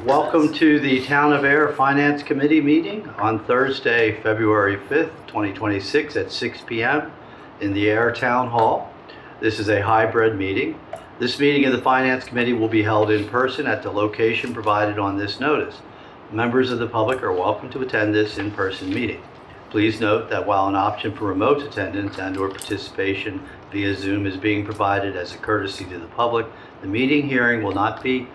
Welcome to the Town of Ayer Finance Committee meeting on Thursday, February 5th, 2026 at 6 p.m. in the Ayer Town Hall. This is a hybrid meeting. This meeting of the Finance Committee will be held in person at the location provided on this notice. Members of the public are welcome to attend this in-person meeting. Please note that while an option for remote attendance and/or participation via Zoom is being provided as a courtesy to the public, the meeting hearing will not be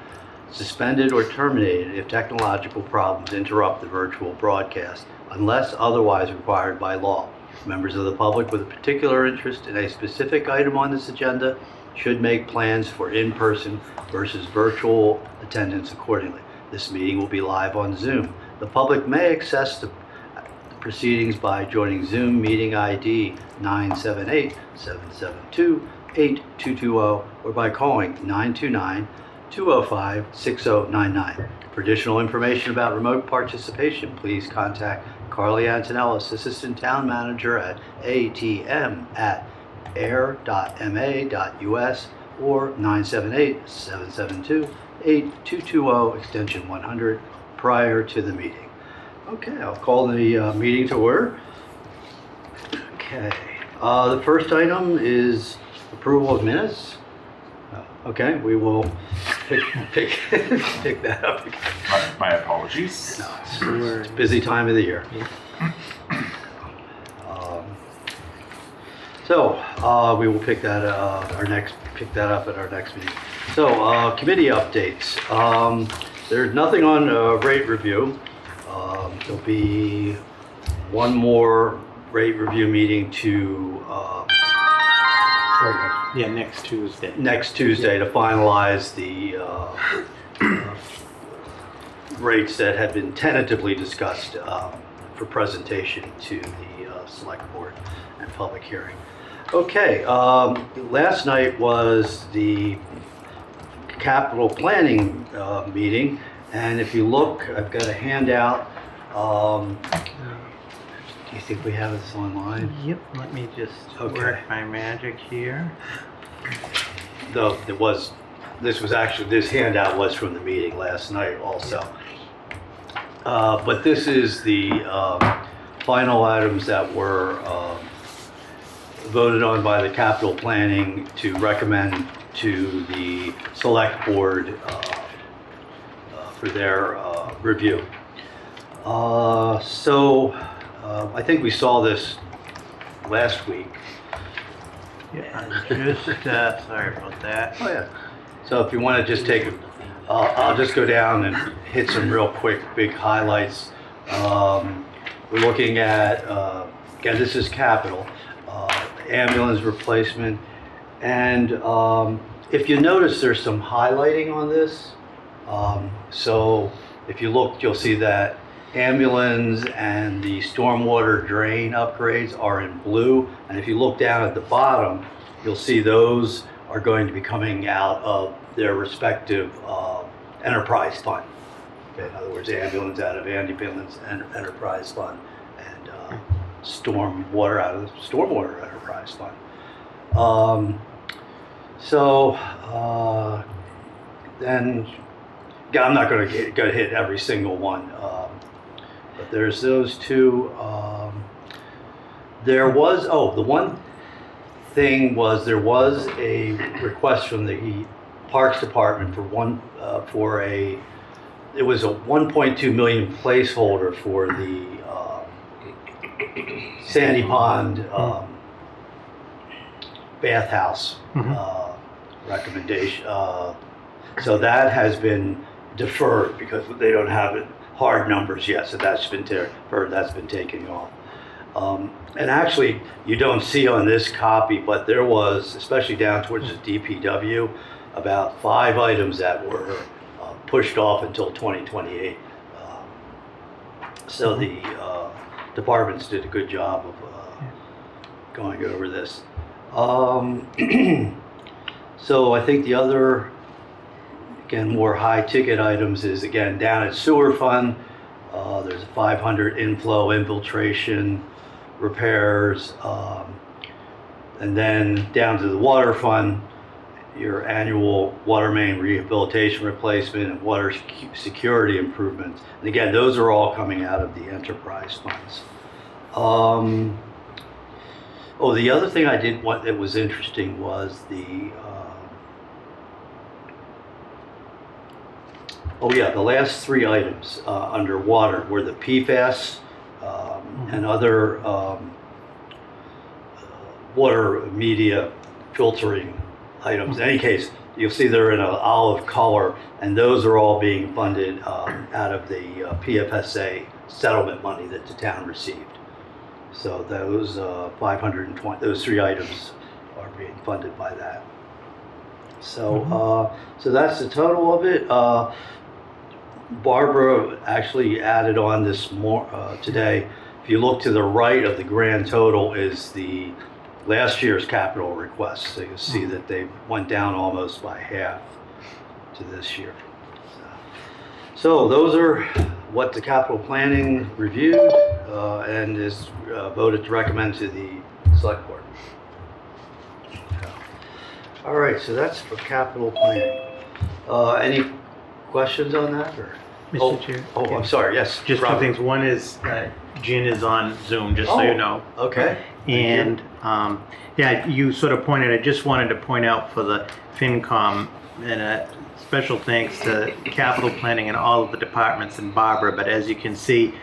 suspended or terminated if technological problems interrupt the virtual broadcast, unless otherwise required by law. Members of the public with a particular interest in a specific item on this agenda should make plans for in-person versus virtual attendance accordingly. This meeting will be live on Zoom. The public may access the proceedings by joining Zoom meeting ID 978-772-8220 or by calling 929-205-6099. For additional information about remote participation, please contact Carly Antonellis, Assistant Town Manager at atm@ayer.ma.us or 978-772-8220, extension 100, prior to the meeting. Okay, I'll call the meeting to order. Okay, the first item is approval of minutes. Okay, we will pick that up again. My apologies. No, it's a busy time of the year. So we will pick that up at our next meeting. So committee updates. There's nothing on rate review. There'll be one more rate review meeting next Tuesday. Next Tuesday to finalize the rates that had been tentatively discussed for presentation to the select board and public hearing. Okay, last night was the capital planning meeting, and if you look, I've got a handout. Do you think we have this online? Yep, let me just work my magic here. No, this handout was from the meeting last night also. But this is the final items that were voted on by the capital planning to recommend to the select board for their review. I think we saw this last week. Yeah, sorry about that. Oh yeah. So if you want to just take, I'll just go down and hit some real quick big highlights. We're looking at, again, this is capital, ambulance replacement. And if you notice, there's some highlighting on this. So if you look, you'll see that ambulance and the stormwater drain upgrades are in blue. And if you look down at the bottom, you'll see those are going to be coming out of their respective enterprise fund. Okay, in other words, ambulance out of ambulance and enterprise fund, and stormwater out of the stormwater enterprise fund. Then I'm not going to hit every single one. But there's those two. The one thing was there was a request from the Parks Department for it was a 1.2 million placeholder for the Sandy Pond bathhouse recommendation. So that has been deferred because they don't have it. Hard numbers yet, so that's been deferred. That's been taken off. And actually, you don't see on this copy, but there was, especially down towards the DPW, about 5 items that were pushed off until 2028. So the departments did a good job of going over this. So I think the other, again, more high ticket items is, again, down at sewer fund, there's a 500 inflow infiltration repairs, and then down to the water fund, your annual water main rehabilitation replacement and water security improvements. And again, those are all coming out of the enterprise funds. Oh, the other thing I did want that was interesting was the the last three items under water were the PFAS and other water media filtering items. In any case, you'll see they're in an olive color, and those are all being funded out of the PFSA settlement money that the town received. So those 520, those three items are being funded by that. So so that's the total of it. Barbara actually added on this more today. If you look to the right of the grand total is the last year's capital request. So you'll see that they went down almost by half to this year. So those are what the capital planning reviewed and is voted to recommend to the select board. All right, so that's for capital planning. Any questions on that? Or? Mr. Chair. Oh, I'm sorry. Yes. Just two Robert. things. One is Jen is on Zoom, just so you know. Okay. And yeah, you sort of pointed, I just wanted to point out for the FinCom, and a special thanks to capital planning and all of the departments and Barbara, but as you can see,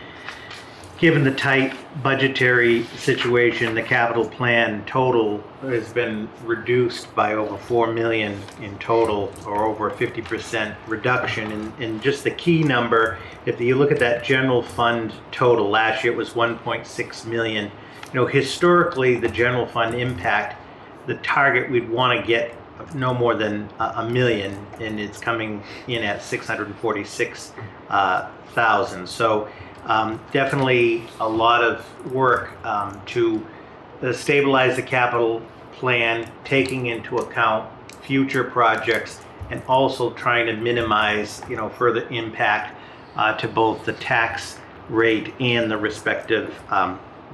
given the tight budgetary situation, the capital plan total has been reduced by over 4 million in total, or over a 50% reduction. And just the key number, if you look at that general fund total, last year it was 1.6 million. You know, historically, the general fund impact, the target we'd want to get no more than a million, and it's coming in at 646,000. So definitely a lot of work to stabilize the capital plan, taking into account future projects, and also trying to minimize, you know, further impact to both the tax rate and the respective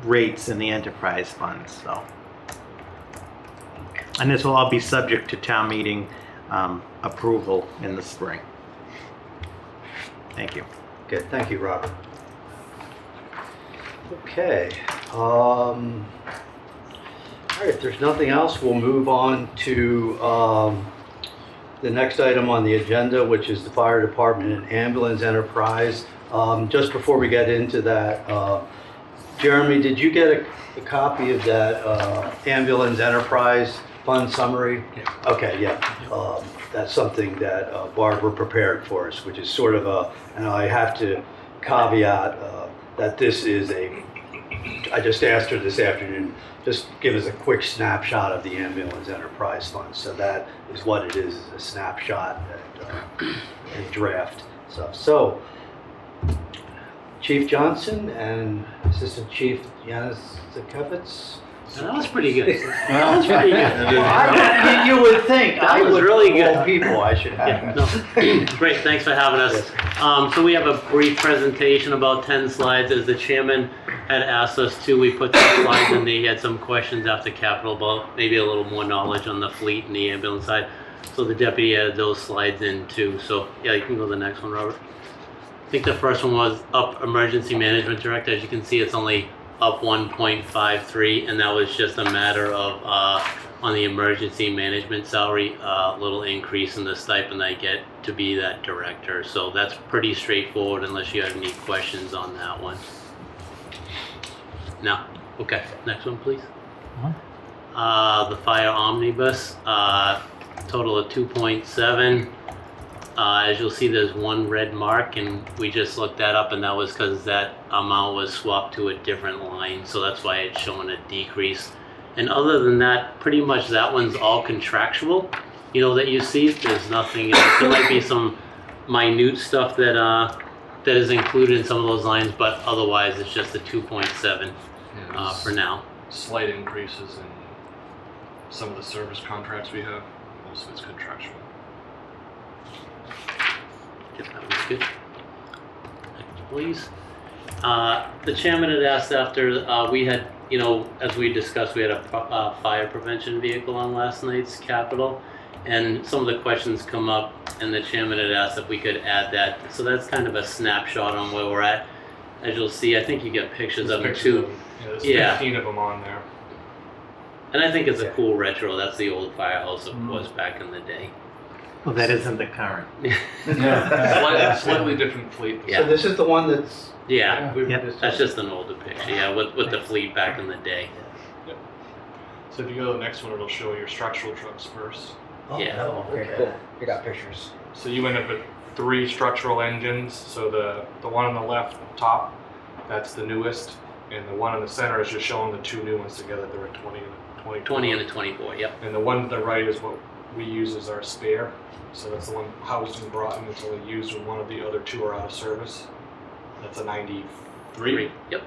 rates in the enterprise funds. So, and this will all be subject to town meeting approval in the spring. Thank you. Okay, thank you, Robert. Okay. All right, if there's nothing else, we'll move on to the next item on the agenda, which is the fire department and ambulance enterprise. Just before we get into that, Jeremy, did you get a copy of that ambulance enterprise fund summary? Yeah. Okay, yeah. That's something that Barbara prepared for us, which is sort of and I have to caveat that this is I just asked her this afternoon, just give us a quick snapshot of the ambulance enterprise fund. So that is what it is a snapshot and a draft stuff. So Chief Johnson and Assistant Chief Janikevitz. That was pretty good. That was pretty good. You would think That I was would really of all good. people I should have. Yeah, no. Great, thanks for having us. So we have a brief presentation, about 10 slides. As the chairman had asked us to, we put some slides in there. He had some questions after capital about maybe a little more knowledge on the fleet and the ambulance side. So the deputy added those slides in too. So yeah, you can go to the next one, Robert. I think the first one was up emergency management director. As you can see, it's only up 1.53, and that was just a matter of on the emergency management salary, a little increase in the stipend I get to be that director. So that's pretty straightforward unless you have any questions on that one. No? Okay, next one please. The fire omnibus, total of 2.7. As you'll see, there's one red mark, and we just looked that up, and that was because that amount was swapped to a different line, so that's why it's showing a decrease. And other than that, pretty much that one's all contractual, you know, that you see. There's nothing else. There might be some minute stuff that that is included in some of those lines, but otherwise it's just a 2.7 for now. Slight increases in some of the service contracts we have. Most of it's contractual. If that was good. Next, please. The chairman had asked after we had, you know, as we discussed, we had a fire prevention vehicle on last night's capital, And some of the questions come up, and the chairman had asked if we could add that. So that's kind of a snapshot on where we're at. As you'll see, I think you get pictures of them too. Yeah, there's Yeah. 15 of them on there. And I think it's a cool retro. That's the old firehouse, of course, back in the day. Well, that isn't the current. Slightly different fleet. Yeah. So this is the one that's. Yeah, Yep. that's just an older picture. Yeah, with the fleet back in the day. So if you go to the next one, it'll show your structural trucks first. Yeah. Okay, cool. We got pictures. So you end up with 3 structural engines. So the one on the left top, that's the newest, and the one in the center is just showing the 2 new ones together. They're a 20 and a 24. 20 and a 24. Yep. And the one to the right is what we use as our spare. So that's the one housed in Groton. It's only used when one of the other 2 are out of service. That's a 93. Yep.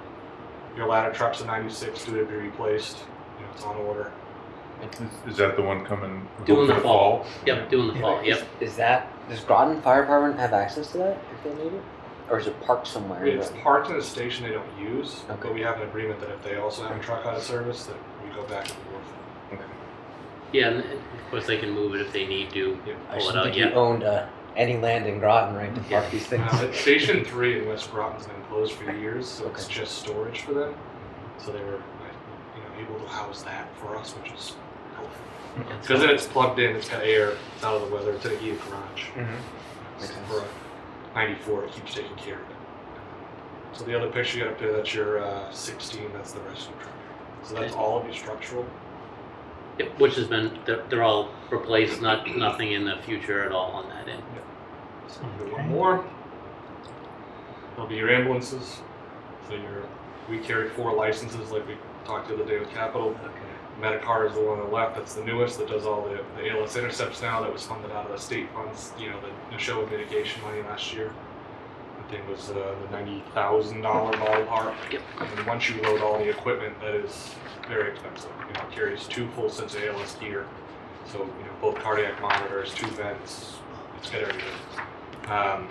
Your ladder truck's a 96, due to be replaced. It's on order. Is that the one coming? Doing for the fall. Yep. Doing the fall. Yep. Does Groton Fire Department have access to that if they need it? Or is it parked somewhere? It's parked in a station they don't use, Okay. but we have an agreement that if they also have a truck out of service, that we go back and forth. Yeah, and of course they can move it if they need to. Yeah. I Pull just it out. think you Yeah. owned any land in Groton, right, to park Yeah. these things. Station 3 in West Groton's been closed for years, so it's Okay. just storage for them. So they were, able to house that for us, which is helpful. Because then it's plugged in, it's got air, it's out of the weather, it's in a heated garage. Makes sense. For a 94, it keeps taking care of it. So the other picture you got up there, that's your 16, that's the rescue truck. So that's Okay. all of your structural. Yep. Which has been they're all replaced. Nothing in the future at all on that end. So one more. There'll be your ambulances. So we carry 4 licenses like we talked the other day with Capital. Medicar is the one on the left. That's the newest that does all the ALS intercepts now. That was funded out of the state funds. The Neshoba mitigation money last year. I think it was the $90,000 ballpark. Yep. And once you load all the equipment, that is very expensive. It carries 2 full sets of ALS gear. So both cardiac monitors, 2 vents. It's got everything.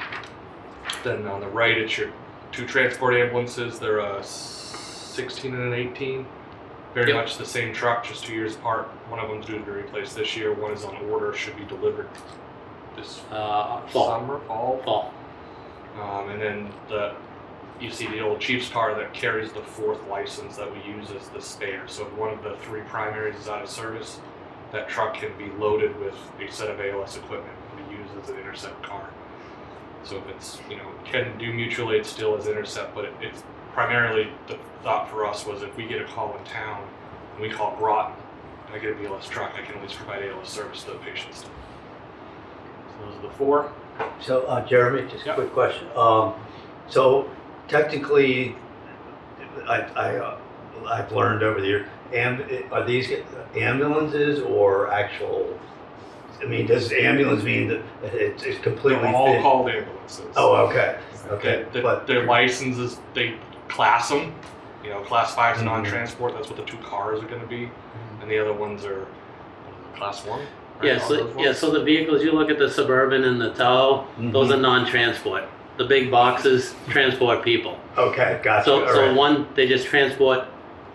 Then on the right, it's your 2 transport ambulances. They're a 16 and an 18. Very Yep. much the same truck, just 2 years apart. One of them's due to be replaced this year. One is on order, should be delivered this Fall. fall. And then you see the old Chiefs car that carries the 4th license that we use as the spare. So if one of the 3 primaries is out of service, that truck can be loaded with a set of ALS equipment and be used as an intercept car. So if it's, can do mutual aid still as intercept, but it's primarily the thought for us was if we get a call in town and we call Groton and I get a BLS truck, I can at least provide ALS service to the patients. So those are the 4. So, Jeremy, just a Yep. quick question. So technically, I've learned over the years, are these ambulances or actual? I mean, does ambulance mean that it's completely? They're all fit? called ambulances. Oh, okay, okay. But Their licenses, they class them. Class 5 is non-transport. That's what the 2 cars are going to be, and the other ones are class 1. Right? Yeah. All those ones? So the vehicles you look at, the Suburban and the Tahoe, those are non-transport. The big boxes transport people. okay, gotcha. So All so right. one they just transport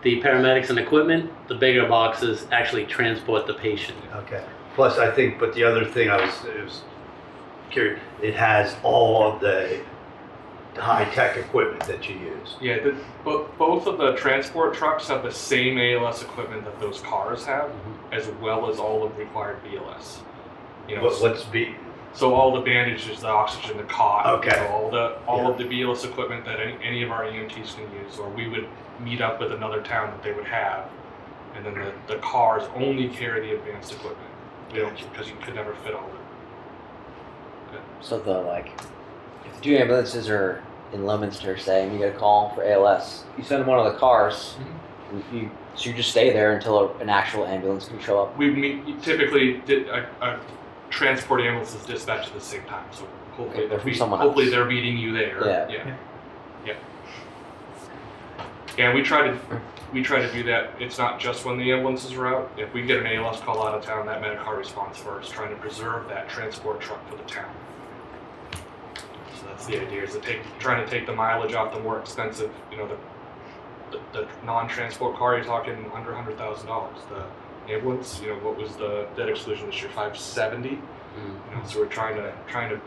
the paramedics and equipment. The bigger boxes actually transport the patient. Okay. Plus, I think, but the other thing I was curious, it has all of the high-tech equipment that you use. Yeah, both of the transport trucks have the same ALS equipment that those cars have, as well as all of required BLS. What's be? So all the bandages, the oxygen, the cot, Okay. all of the BLS equipment that any of our EMTs can use, or we would meet up with another town that they would have, and then the cars only carry the advanced equipment. We don't, because you could never fit all of it. So if the 2 ambulances are in Leominster, say, and you get a call for ALS, you send them one of the cars, and you just stay there until an actual ambulance can show up. We typically a transport ambulance is dispatched at the same time, so hopefully Okay, from someone else. hopefully they're meeting you there. Yeah. And we try to do that. It's not just when the ambulances are out. If we get an ALS call out of town, that Medicar responds first, trying to preserve that transport truck for the town. So that's the idea, is trying to take the mileage off the more expensive, the non-transport car, you're talking under $100,000. The ambulance. What was the debt exclusion this year? 570. So we're trying to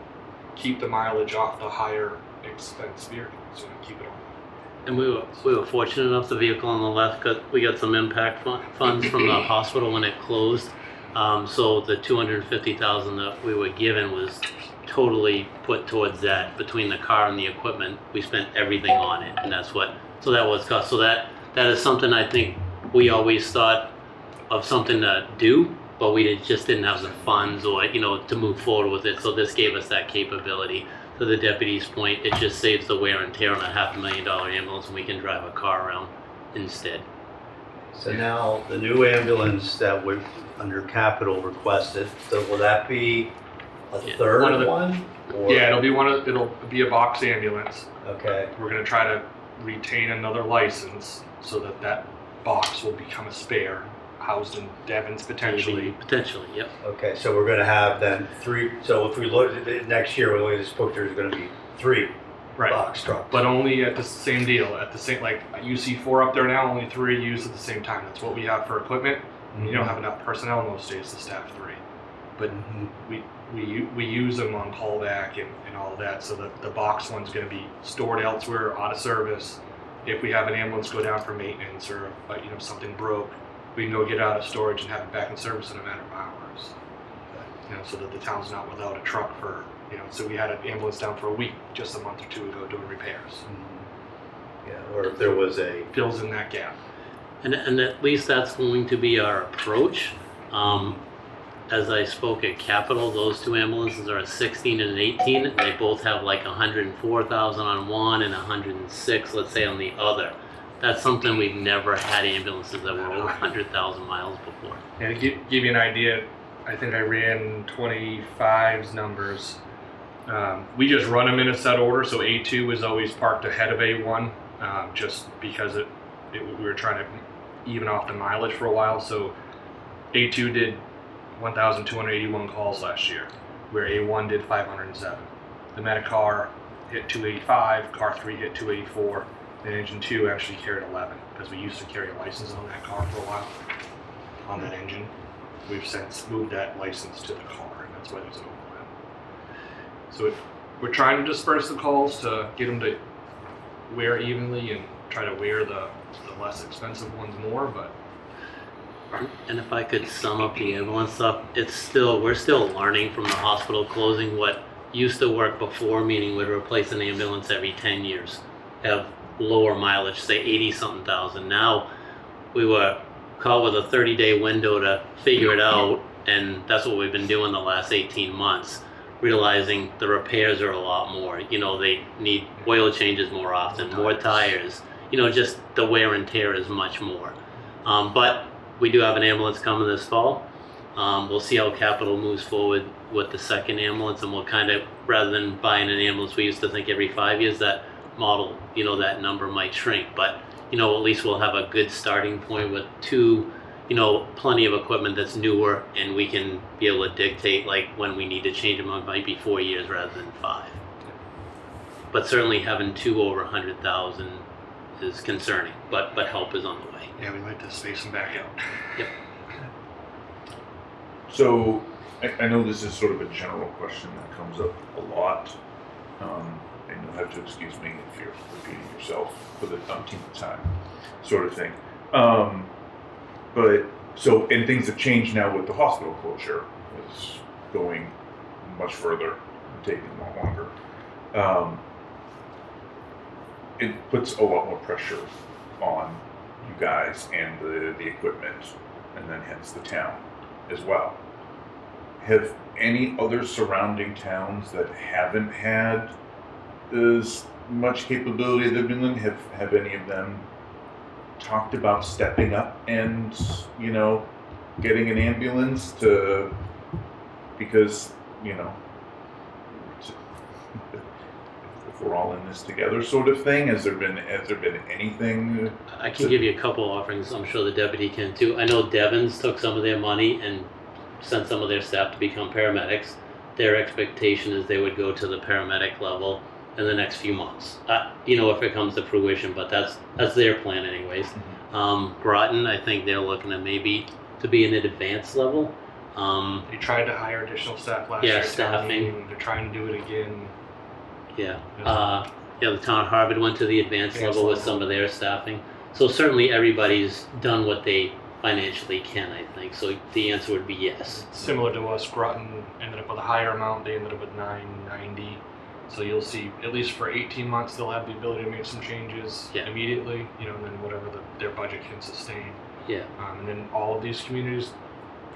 keep the mileage off the higher expense vehicles. Keep it on. And we were fortunate enough the vehicle on the left we got some impact funds from the hospital when it closed. So the $250,000 that we were given was totally put towards that. Between the car and the equipment, we spent everything on it, and that was cost. So that is something I think we always thought of something to do, but we just didn't have the funds or to move forward with it. So this gave us that capability. To the deputy's point, it just saves the wear and tear on a $500,000 ambulance, and we can drive a car around instead. So now the new ambulance that we're under capital requested, so will that be a third one? Or? Yeah, it'll be a box ambulance. Okay. We're gonna try to retain another license so that box will become a spare, housed in Devon's potentially. Potentially, yep. Okay, so we're gonna have then 3, so if we look at it next year, the way this book, there's gonna be 3 box trucks. But only at the same deal, like you see 4 up there now, only 3 used at the same time. That's what we have for equipment. You don't have enough personnel in those states to staff 3. But we use them on callback and all of that, so that the box one's going to be stored elsewhere, out of service. If we have an ambulance go down for maintenance or something broke, we can go get it out of storage and have it back in service in a matter of hours. So that the town's not without a truck for So we had an ambulance down for a week just a month or 2 ago doing repairs. Yeah, or if there was fills in that gap. And at least that's going to be our approach. As I spoke at Capitol, those 2 ambulances are a 16 and an 18. And they both have like 104,000 on one and 106, let's say, on the other. That's something we've never had ambulances that were over 100,000 miles before. And to give you an idea, I think I ran 25's numbers. We just run them in a set order, so A2 is always parked ahead of A1, just because we were trying to even off the mileage for a while. So A2 did 1,281 calls last year, where A1 did 507. The Medicar hit 285, car 3 hit 284, and engine 2 actually carried 11, because we used to carry a license on that car for a while, on that engine. We've since moved that license to the car, and that's why there's an overlap. So we're trying to disperse the calls to get them to wear evenly and try to wear the less expensive ones more, but. And if I could sum up the ambulance stuff, we're still learning from the hospital closing what used to work before, meaning we'd replace an ambulance every 10 years, have lower mileage, say 80-something thousand. Now we were caught with a 30-day window to figure it out, and that's what we've been doing the last 18 months, realizing the repairs are a lot more. They need oil changes more often, more tires, just the wear and tear is much more. But we do have an ambulance coming this fall. We'll see how Capitol moves forward with the second ambulance, and we'll kind of, rather than buying an ambulance, we used to think every 5 years, that model, that number might shrink. But, at least we'll have a good starting point with 2, plenty of equipment that's newer, and we can be able to dictate, like, when we need to change them. It might be 4 years rather than 5. But certainly having 2 over 100,000 is concerning, but help is on the way. Yeah, we like to space them back out. Yep. So I know this is sort of a general question that comes up a lot, and you'll have to excuse me if you're repeating yourself for the umpteenth time, sort of thing. And things have changed now with the hospital closure. It's going much further and taking a lot longer. It puts a lot more pressure on you guys and the equipment, and then hence the town as well. Have any other surrounding towns that haven't had as much capability as they've been in, have any of them talked about stepping up and getting an ambulance because if we're all in this together sort of thing? Has there been anything? I can give you a couple offerings. I'm sure the deputy can too. I know Devon's took some of their money and sent some of their staff to become paramedics. Their expectation is they would go to the paramedic level in the next few months. If it comes to fruition, but that's their plan anyways. Groton, I think they're looking at maybe to be an advanced level. They tried to hire additional staff last Yeah, year. at town staffing. meeting. They're trying to do it again. Yeah. The town of Harvard went to the advanced level with some of their staffing. So certainly everybody's done what they financially can, I think. So the answer would be yes. Similar to us, Groton ended up with a higher amount. They ended up with 990. So you'll see, at least for 18 months, they'll have the ability to make some changes Yeah. immediately, and then whatever their budget can sustain. Yeah. And then all of these communities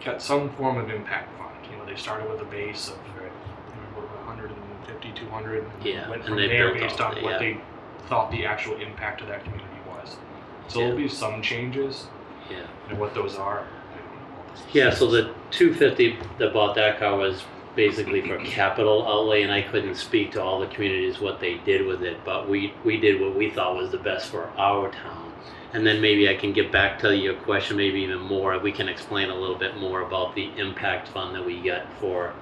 got some form of impact fund. They started with a base of 150, 200, Yeah, went and from they there built based off on it, what yeah. they thought the actual impact of that community was. So Yeah. there'll be some changes, Yeah. and what those are. Yeah, so the 250 that bought that car was basically for capital outlay, and I couldn't speak to all the communities what they did with it, but we did what we thought was the best for our town. And then maybe I can get back to your question, maybe even more. We can explain a little bit more about the impact fund that we get for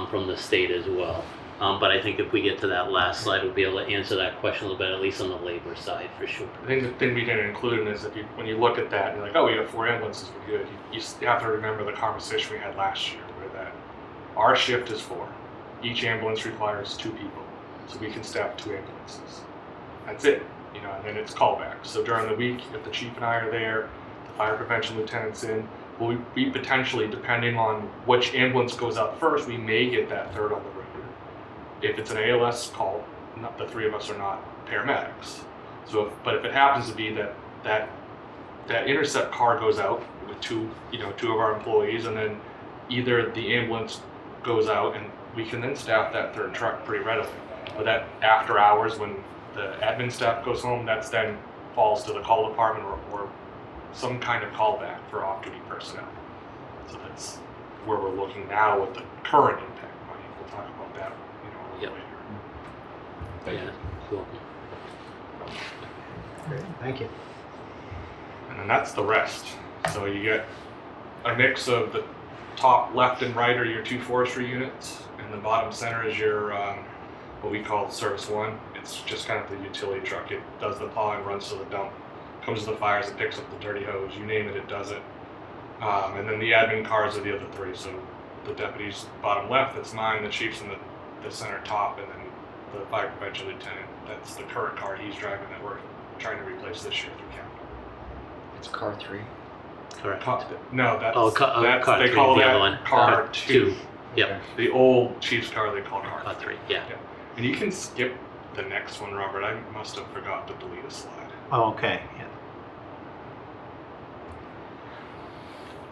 from the state as well. But I think if we get to that last slide, we'll be able to answer that question a little bit, at least on the labor side for sure. I think the thing we didn't include in is when you look at that, you're like, oh, we have 4 ambulances, we're good. You have to remember the conversation we had last year, where that our shift is 4. Each ambulance requires 2 people, so we can staff 2 ambulances. That's it, and then it's callbacks. So during the week, if the chief and I are there, the fire prevention lieutenant's in, we potentially, depending on which ambulance goes out first, we may get that third on the road. If it's an ALS call, the 3 of us are not paramedics. So, but if it happens to be that intercept car goes out with 2 of our employees, and then either the ambulance goes out, and we can then staff that third truck pretty readily. But that after hours, when the admin staff goes home, that's then falls to the call department or some kind of callback for off-duty personnel. So that's where we're looking now with the current impact money. We'll talk about that, a little Yep. later. Yeah, cool. Great, thank you. And then that's the rest. So you get a mix of the top left and right are your 2 forestry units, and the bottom center is your what we call Service 1. It's just kind of the utility truck. It does the plowing, runs to the dump, comes to the fires, it picks up the dirty hose. You name it, it does it. And then the admin cars are the other 3. So the deputy's bottom left, that's mine. The chief's in the center top, and then the fire prevention lieutenant. That's the current car he's driving that we're trying to replace this year through capital. It's car 3. Correct. No, that's, car they 3, call the that other one. car 2. Yep. The old chief's car they call car Car 3, yeah. And you can skip the next one, Robert. I must have forgot to delete a slide. Oh, okay. Yeah.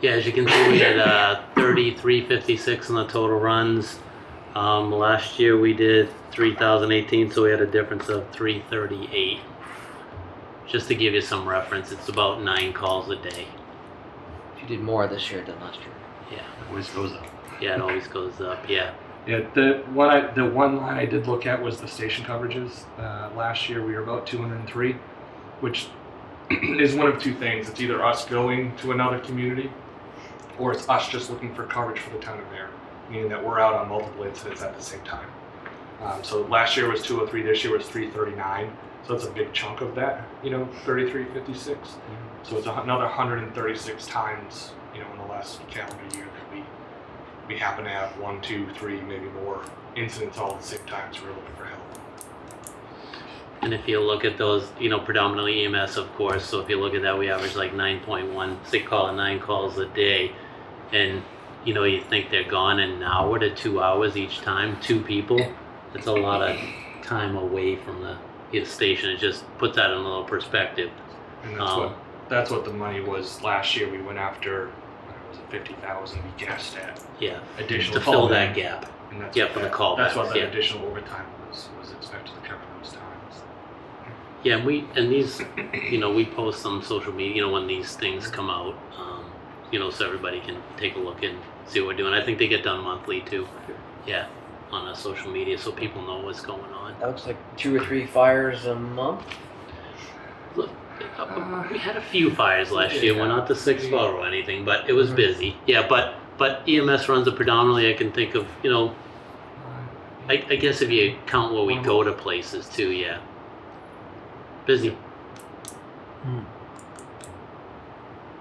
Yeah, as you can see, we had 3356 in the total runs. Last year we did 3,018, so we had a difference of 338. Just to give you some reference, it's about 9 calls a day. You did more this year than last year. Yeah, Always goes up. yeah, it always goes up. Yeah, Yeah, the one line I did look at was the station coverages. Last year we were about 203, which is one of 2 things. It's either us going to another community, or it's us just looking for coverage for the town of Ayer, meaning that we're out on multiple incidents at the same time. So last year was 203, this year was 339. So that's a big chunk of that, 3356. So it's another 136 times, in the last calendar year that we happen to have 1, 2, 3, maybe more incidents all at the same time. So we're looking for help. and if you look at those, predominantly EMS, of course. So if you look at that, we average like 9.1, say call it 9 calls a day, and you think they're gone an hour to 2 hours each time, 2 people. It's a lot of time away from the station. It just puts that in a little perspective. And that's what the money was last year. We went after, what was it, 50,000 we guessed at Yeah, additional to fill call that in. gap. And that's Yeah, what for the that- callbacks, That's what the yeah. additional overtime was expected to cover those times. Yeah, and these, we post on social media, when these things come out, so everybody can take a look and see what we're doing. I think they get done monthly too. Yeah, on social media, so people know what's going on. That looks like 2 or 3 fires a month. Look, we had a few fires last year. We're not the 6th floor or anything, but it was busy. Yeah, but EMS runs are predominantly. I can think of, I guess if you count where we go to places too. Yeah, busy.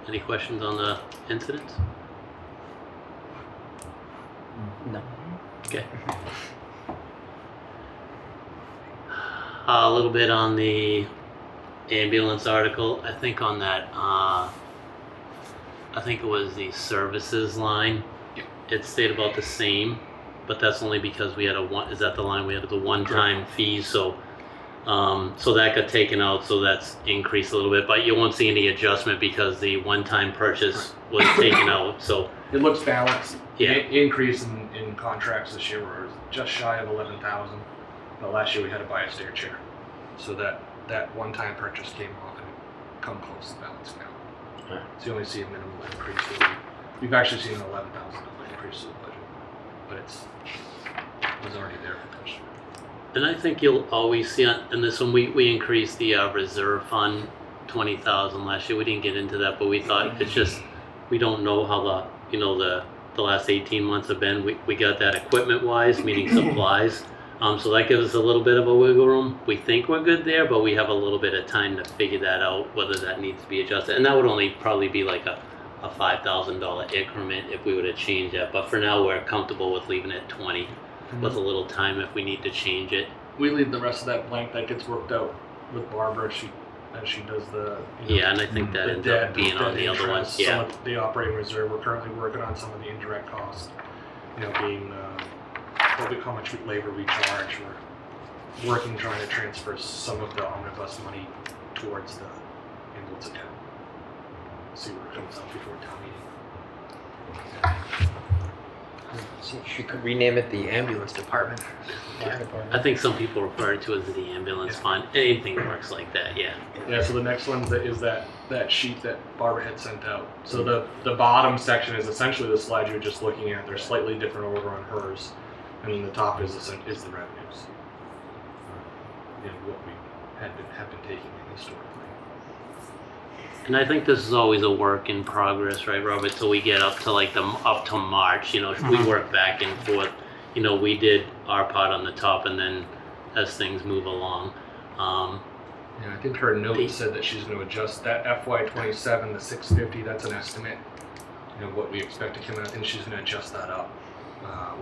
Any questions on the incidents? No. Okay. A little bit on the ambulance article. I think on that, I think it was the services line. It stayed about the same, but that's only because we had is that the line we had the one-time fee, so that got taken out, so that's increased a little bit, but you won't see any adjustment because the one-time purchase was taken out, so. It looks balanced. Yeah. Increase in contracts this year were just shy of 11,000. But last year we had to buy a stair chair, so that one-time purchase came off and it come close to balance now. Right. So you only see a minimal increase. We've actually seen an $11,000 increase to the budget, but it was already there for this year. And I think you'll always see in this one, we increased the reserve fund 20,000 last year. We didn't get into that, but we thought it's just, we don't know how the last 18 months have been. We got that equipment wise, meaning supplies. So that gives us a little bit of a wiggle room. We think we're good there, but we have a little bit of time to figure that out, whether that needs to be adjusted. And that would only probably be like a $5,000 increment if we were to change that. But for now, we're comfortable with leaving it at 20 with a little time if we need to change it. We leave the rest of that blank. That gets worked out with Barbara. As she does the Yeah, and I think that ends up being on the other ones. Some Yeah. of the operating reserve. We're currently working on some of the indirect costs. Being how much labor we charge. We're working trying to transfer some of the omnibus money towards the ambulance account. See where it comes out before town meeting. See, she could rename it the ambulance department. Fire I department. think some people refer to it as the ambulance fund. Anything works like that, yeah. Yeah, so the next one is that sheet that Barbara had sent out. So the bottom section is essentially the slide you were just looking at. They're slightly different over on hers. And then the top is the revenues. What we have been taking in historically. And I think this is always a work in progress, right, Robert? Till we get up to up to March, we work back and forth. We did our part on the top, and then as things move along. Yeah, I think her note said that she's going to adjust that FY27, the 650. That's an estimate. What we expect to come out. I think she's going to adjust that up.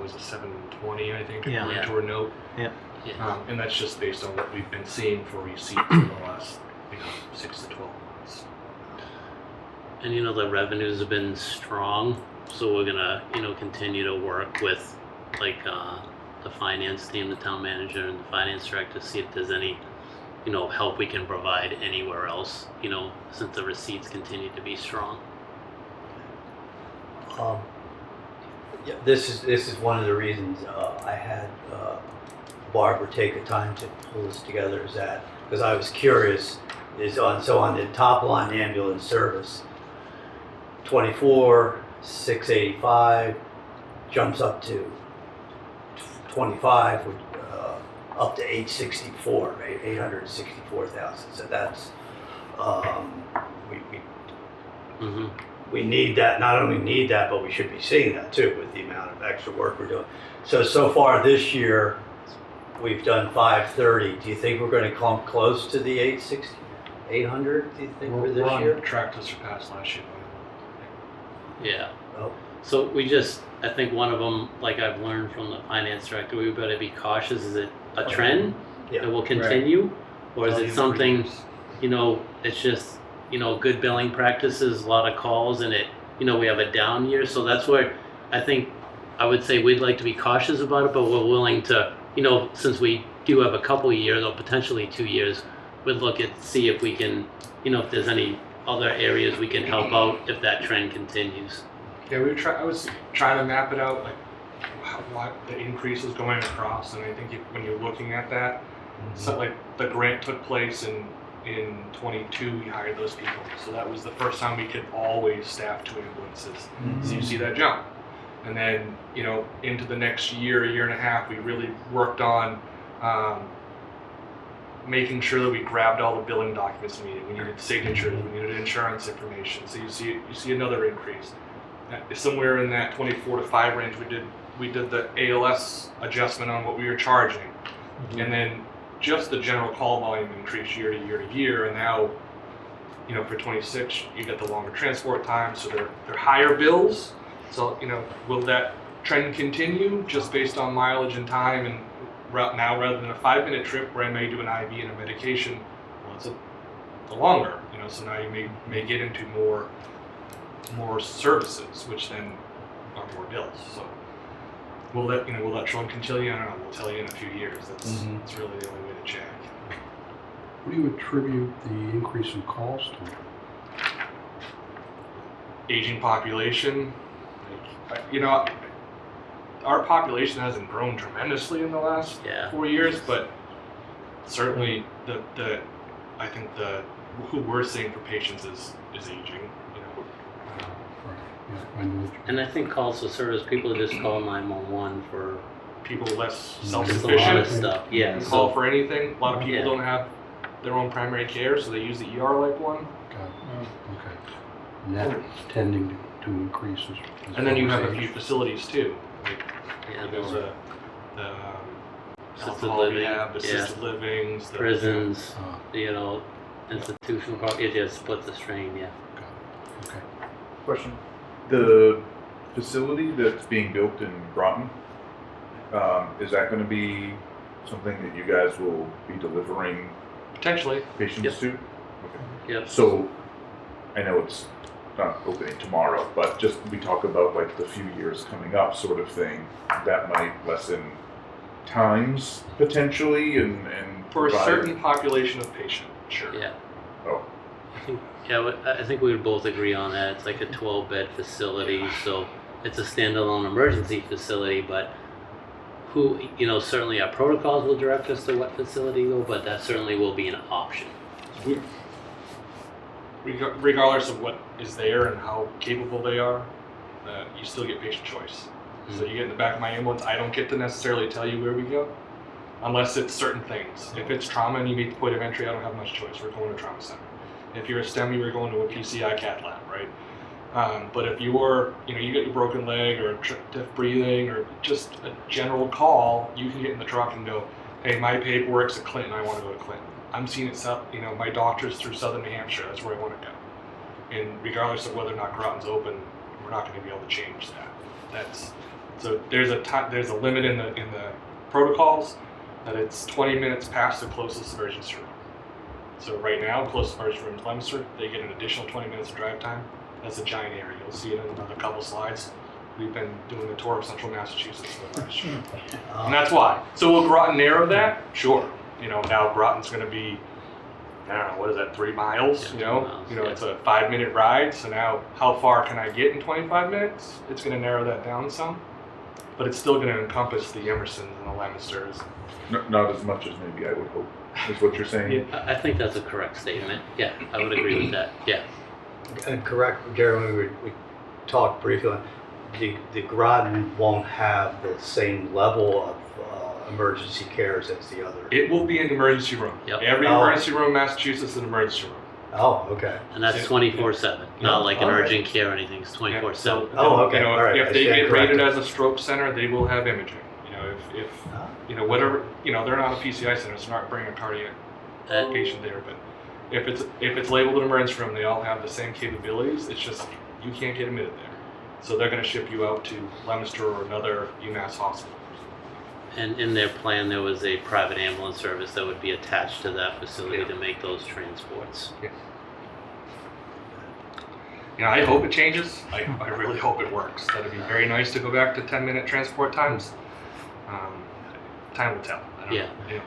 Was it 720? I think. Yeah. According to her note. Yeah. And that's just based on what we've been seeing for receipts for the last 6 to 12 months. And the revenues have been strong, so we're gonna continue to work with the finance team, the town manager, and the finance director to see if there's any help we can provide anywhere else. Since the receipts continue to be strong. Yeah, this is one of the reasons I had Barbara take the time to pull this together, is that because I was curious, on the top line ambulance service, 24,685 jumps up to 25, up to 864, 864,000. So that's we need that. Not only need that, but we should be seeing that too with the amount of extra work we're doing. So far this year, we've done 530. Do you think we're going to come close to the 860, 800? Do you think for this we're year? on track to surpass last year. Yeah. Oh. So I think one of them, like I've learned from the finance director, we better be cautious. Is it a trend Yeah. that will continue, or is it something? It's just good billing practices, a lot of calls, and we have a down year. So that's where I think I would say we'd like to be cautious about it, but we're willing to, since we do have a couple of years or potentially 2 years, we'd look at see if we can, if there's any other areas we can help out if that trend continues. Yeah, I was trying to map it out, what the increase is going across, and I think when you're looking at that, so the grant took place in 22, we hired those people, so that was the first time we could always staff 2 ambulances. So you see that jump, and then into the next year and a half, we really worked on making sure that we grabbed all the billing documents we needed. We needed signatures, we needed insurance information. So you see another increase. Somewhere in that 24 to 5 range, we did the ALS adjustment on what we were charging, and then just the general call volume increased year to year to year, and now for 26, you get the longer transport time, so they're higher bills. So, will that trend continue just based on mileage and time? And now, rather than a 5-minute trip where I may do an IV and a medication, well, it's a longer. So now you may get into more services, which then are more bills. So will that trend continue? I don't know. We'll tell you in a few years. That's really the only way to check. What do you attribute the increase in calls to? Aging population. Our population hasn't grown tremendously in the last 4 years, but certainly I think who we're seeing for patients is aging. Right. Yeah, I know. And I think calls for service, people just call 911 for People less just a lot of self-sufficient, stuff. Yeah. call So, for anything. A lot of people Yeah. don't have their own primary care, so they use the ER like one. Got it. Okay. And that's tending to increase as And then you well have as a few age. facilities too. Like, yeah, there's the the assisted alcohol living, rehab, assisted livings, the prisons, Ah, institutional, it just split the strain, yeah. got it. Okay. Question. The facility that's being built in Groton, is that going to be something that you guys will be delivering potentially. patients Yep. to? Okay. Yep. So, I know it's not opening tomorrow, but just we talk about like the few years coming up sort of thing, that might lessen times potentially and For a provide- certain population of patient, sure. Yeah. Oh, I think we would both agree on that. It's like a 12-bed facility, so it's a standalone emergency facility, but certainly our protocols will direct us to what facility to go, but that certainly will be an option. Regardless of what is there and how capable they are, you still get patient choice. So you get in the back of my ambulance, I don't get to necessarily tell you where we go, unless it's certain things. If it's trauma and you meet the point of entry, I don't have much choice. We're going to a trauma center. If you're a STEMI, we're going to a PCI cath lab, right? But if you're, you get your broken leg or diff breathing or just a general call, you can get in the truck and go, hey, my paperwork's at Clinton, I want to go to Clinton. I'm seeing it, my doctor's through Southern New Hampshire, that's where I want to go. And regardless of whether or not Groton's open, we're not going to be able to change that. So there's a limit in the protocols that it's 20 minutes past the closest emergency room. So right now, the closest emergency room is Leominster. They get an additional 20 minutes of drive time. That's a giant area. You'll see it in another couple slides. We've been doing the tour of central Massachusetts for the last year. And that's why. So will Groton narrow that? Sure. Now Groton's going to be, I don't know, what is that, 3 miles? Yeah, 3 miles, yeah. It's a 5-minute ride. So now how far can I get in 25 minutes? It's going to narrow that down some. But it's still going to encompass the Emersons and the Leominsters. not as much as maybe I would hope, is what you're saying? Yeah. I think that's a correct statement. Yeah, I would agree with that. Yeah. And correct, Jeremy, we talked briefly on the Groton won't have the same level of emergency cares as the other. It will be an emergency room. Yep. Every Oh. emergency room in Massachusetts is an emergency room. Oh, okay. And that's Yeah. 24/7, not like an All right. urgent care or anything. It's 24/7. Oh, okay. All right. If I they stand get rated corrected. as a stroke center, they will have imaging. If Ah. whatever, they're not a PCI center, so they're not bringing a cardiac That- patient there. But if it's labeled an emergency room, they all have the same capabilities. It's just you can't get admitted there, so they're going to ship you out to Leominster or another UMass hospital. And in their plan, there was a private ambulance service that would be attached to that facility to make those transports. I hope it changes. I really hope it works. That'd be very nice to go back to 10-minute transport times. Time will tell. I don't Yeah. know.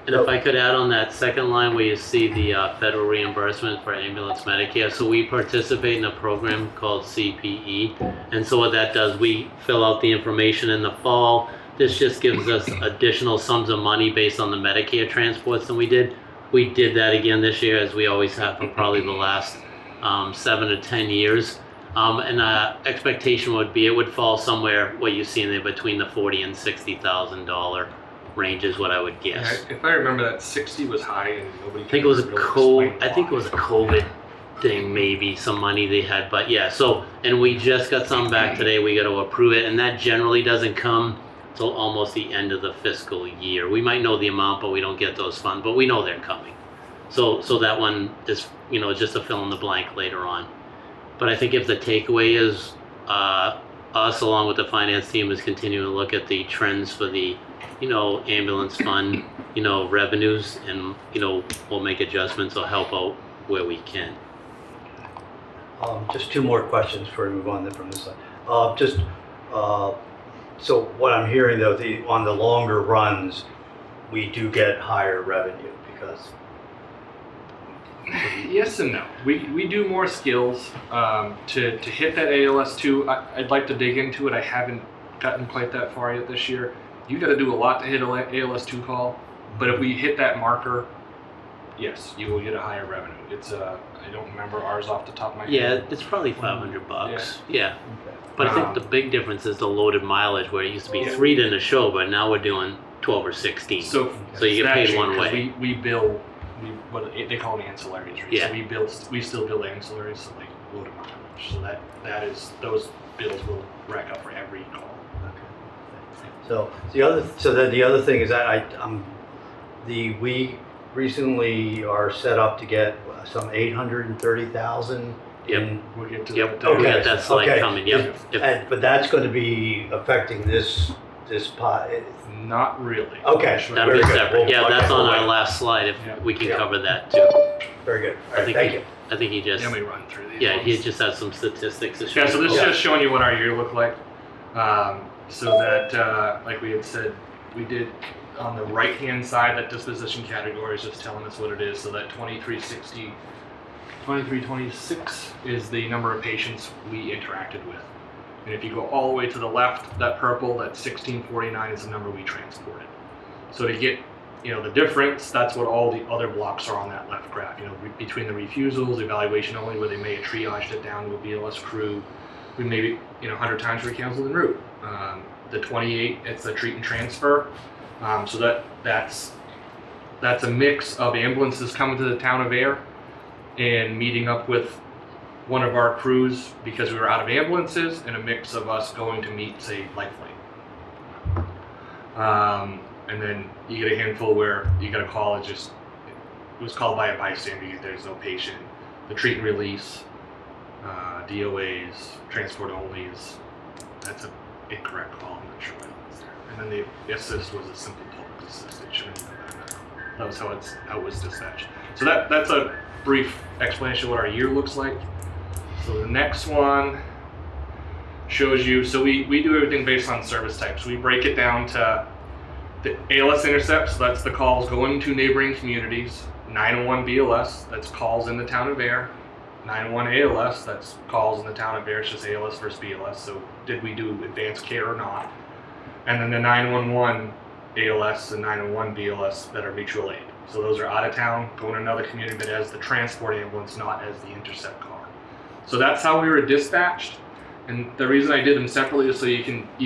And if I could add on that second line where you see the federal reimbursement for ambulance Medicare, so we participate in a program called CPE, and so what that does, we fill out the information in the fall. This just gives us additional sums of money based on the Medicare transports than we did. We did that again this year, as we always have for probably the last 7 to 10 years. And expectation would be it would fall somewhere, what you see in there, between the $40,000 and $60,000 range is what I would guess. If I remember that 60 was high and nobody. I think it was a really explain I think it why. was a COVID thing, maybe some money they had, but yeah. So, and we just got some back today. We got to approve it, and that generally doesn't come till almost the end of the fiscal year. We might know the amount, but we don't get those funds. But we know they're coming. So that one is, just a fill in the blank later on. But I think if the takeaway is us, along with the finance team, is continuing to look at the trends for the, ambulance fund, revenues, and, we'll make adjustments or help out where we can. Just two more questions before we move on from this side. So what I'm hearing though, on the longer runs, we do get higher revenue because. Yes and no. We do more skills to hit that ALS2. I'd like to dig into it. I haven't gotten quite that far yet this year. You got to do a lot to hit an ALS2 call, but if we hit that marker, yes, you will get a higher revenue. It's I don't remember ours off the top of my head. Yeah, it's probably $500. Yeah. But I think the big difference is the loaded mileage, where it used to be 3 to the show, but now we're doing 12 or 16. So you get paid one way. We bill, what they call them ancillaries, right? Yeah. So we still bill ancillaries, so like loaded mileage. So that is, those bills will rack up for every call. So the other thing is that we recently are set up to get some 830,000. Yep. We'll get to Yep. that. We got that slide coming. Yep. But that's going to be affecting this pot. Not really. Okay. Actually, That'll be Very good. separate. Yeah, Well, that's on okay. our last slide. If Yeah. we can Yeah. cover that too. Very good. All right, thank you. I think he just. Let me run through these. Yeah, he ones. just has some statistics to show. Yeah, so this is Yeah. just showing you what our year looked like. So that, like we had said, we did on the right-hand side, that disposition category is just telling us what it is. So that 2326 is the number of patients we interacted with. And if you go all the way to the left, that purple, that 1649 is the number we transported. So to get, the difference, that's what all the other blocks are on that left graph. Between the refusals, evaluation only, where they may have triaged it down to a BLS crew, we maybe 100 times recounseled en route. The 28, it's the treat and transfer. So that's a mix of ambulances coming to the town of Ayer and meeting up with one of our crews because we were out of ambulances, and a mix of us going to meet, say, Lifeline. And then you get a handful where you got a call, it was called by a bystander, there's no patient. The treat and release, DOAs, transport onlys, that's an incorrect call, I'm not sure why that's there. And then the assist was a simple public assist. It shouldn't have been that. That was how it was dispatched. So that's a brief explanation of what our year looks like. So the next one shows you, so we do everything based on service types. We break it down to the ALS intercepts, so that's the calls going to neighboring communities. 901 BLS, that's calls in the town of Ayer. 901 ALS, that's calls in the town of Ayer, it's just ALS versus BLS. So did we do advanced care or not? And then the 911 ALS and 901 BLS that are mutual aid. So those are out of town, going to another community, but as the transport ambulance, not as the intercept car. So that's how we were dispatched. And the reason I did them separately is so you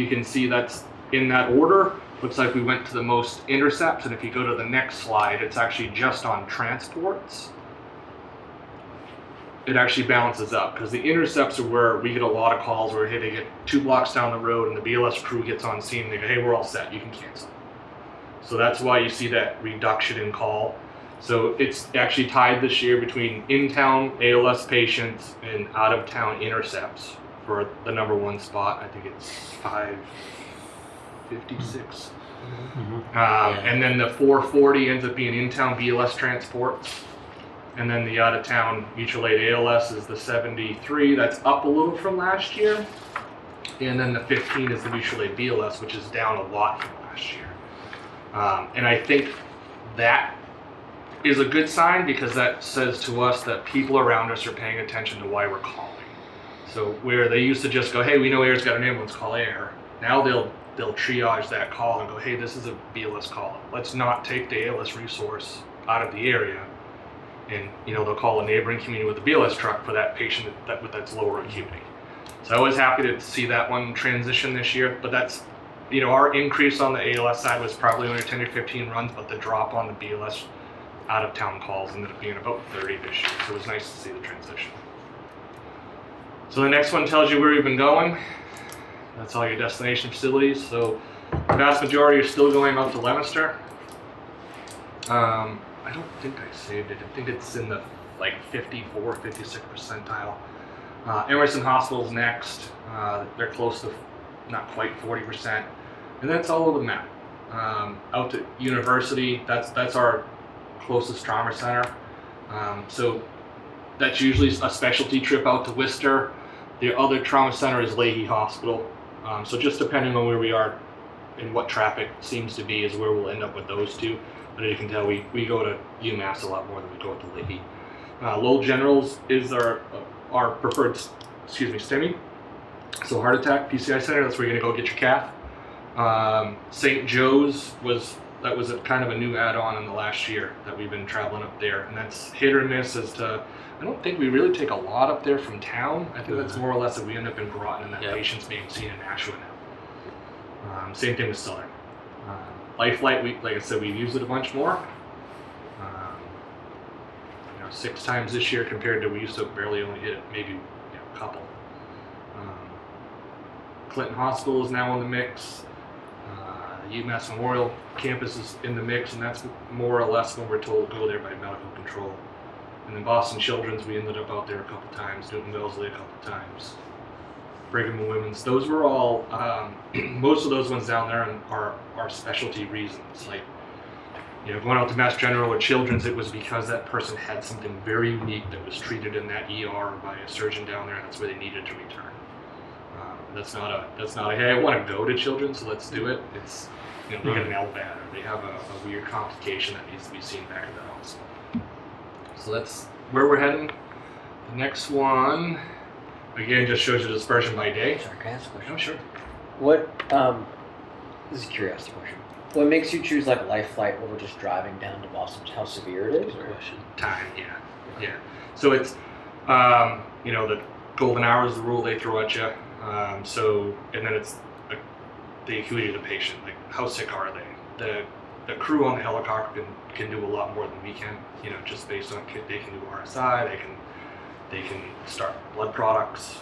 can see that's in that order. Looks like we went to the most intercepts, and if you go to the next slide, it's actually just on transports. It actually balances up because the intercepts are where we get a lot of calls where, hey, they get 2 blocks down the road and the BLS crew gets on scene and they go, hey, we're all set, you can cancel. So that's why you see that reduction in call. So it's actually tied this year between in-town ALS patients and out-of-town intercepts for the number 1 spot. I think it's 556. And then the 440 ends up being in-town BLS transports. And then the out-of-town mutual aid ALS is the 73. That's up a little from last year. And then the 15 is the mutual aid BLS, which is down a lot from last year. And I think that is a good sign because that says to us that people around us are paying attention to why we're calling. So where they used to just go, hey, we know Ayer's got an ambulance, call Ayer. Now they'll triage that call and go, hey, this is a BLS call. Let's not take the ALS resource out of the area. And they'll call a neighboring community with a BLS truck for that patient that's lower acuity. So I was happy to see that one transition this year, but that's, our increase on the ALS side was probably only 10 or 15 runs, but the drop on the BLS out of town calls ended up being about 30 this year. So it was nice to see the transition. So the next one tells you where you've been going. That's all your destination facilities. So the vast majority are still going out to Leominster. I I don't think I saved it. I think it's in the like 54, 56 percentile. Emerson Hospital's next. They're close to not quite 40%. And that's all over the map. Out to University, that's our closest trauma center. So that's usually a specialty trip out to Worcester. The other trauma center is Leahy Hospital. So just depending on where we are and what traffic seems to be is where we'll end up with those two. But as you can tell, we go to UMass a lot more than we go to Leahy. Lowell Generals is our preferred, STEMI. So heart attack, PCI center, that's where you're gonna go get your cath. St. Joe's was kind of a new add-on in the last year that we've been traveling up there, and that's hit or miss as to, I don't think we really take a lot up there from town. I think that's more or less that we end up in Groton and that patient's being seen in Ashland. Same thing with Southern. Life Flight, like I said, we've used it a bunch more. 6 times this year compared to we used to barely only hit it maybe a couple. Clinton Hospital is now in the mix. The UMass Memorial Campus is in the mix, and that's more or less when we're told to go there by medical control. And then Boston Children's, we ended up out there a couple times, Newton Wellesley a couple times. Brigham and Women's, those were all, most of those ones down there are specialty reasons. Like, going out to Mass General or Children's, it was because that person had something very unique that was treated in that ER by a surgeon down there, and that's where they needed to return. That's not a hey, I want to go to Children's, so let's do it. It's, they get an LVAD or they have a weird complication that needs to be seen back at the hospital. So that's where we're heading. The next one, again, just shows you the dispersion by day. Sorry, can I ask a question? Oh, sure. What, this is a curiosity question. What makes you choose like Life Flight over just driving down to Boston? How severe it is? Or? Time, yeah. So it's, the golden hour is the rule they throw at you. And then it's the acuity of the patient. Like, how sick are they? The crew on the helicopter can do a lot more than we can. Just based on they can do RSI, they can start blood products.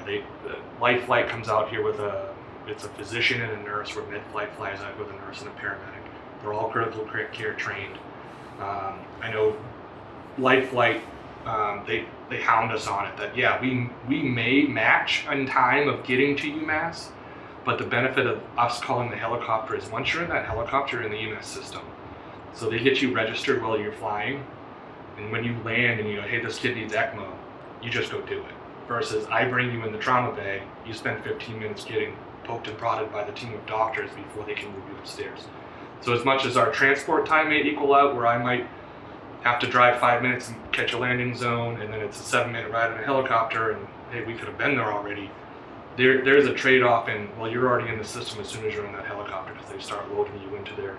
The Life Flight comes out here with it's a physician and a nurse, where Med-Flight flies out with a nurse and a paramedic. They're all critical care trained. I know Life Flight, they hound us on it that, we may match in time of getting to UMass, but the benefit of us calling the helicopter is once you're in that helicopter, you're in the UMass system. So they get you registered while you're flying, and when you land and you go, hey, this kid needs ECMO, you just go do it. Versus I bring you in the trauma bay, you spend 15 minutes getting poked and prodded by the team of doctors before they can move you upstairs. So as much as our transport time may equal out, where I might have to drive 5 minutes and catch a landing zone, and then it's a 7-minute ride in a helicopter, and hey, we could have been there already. There's a trade-off in, well, you're already in the system as soon as you're in that helicopter, because they start loading you into their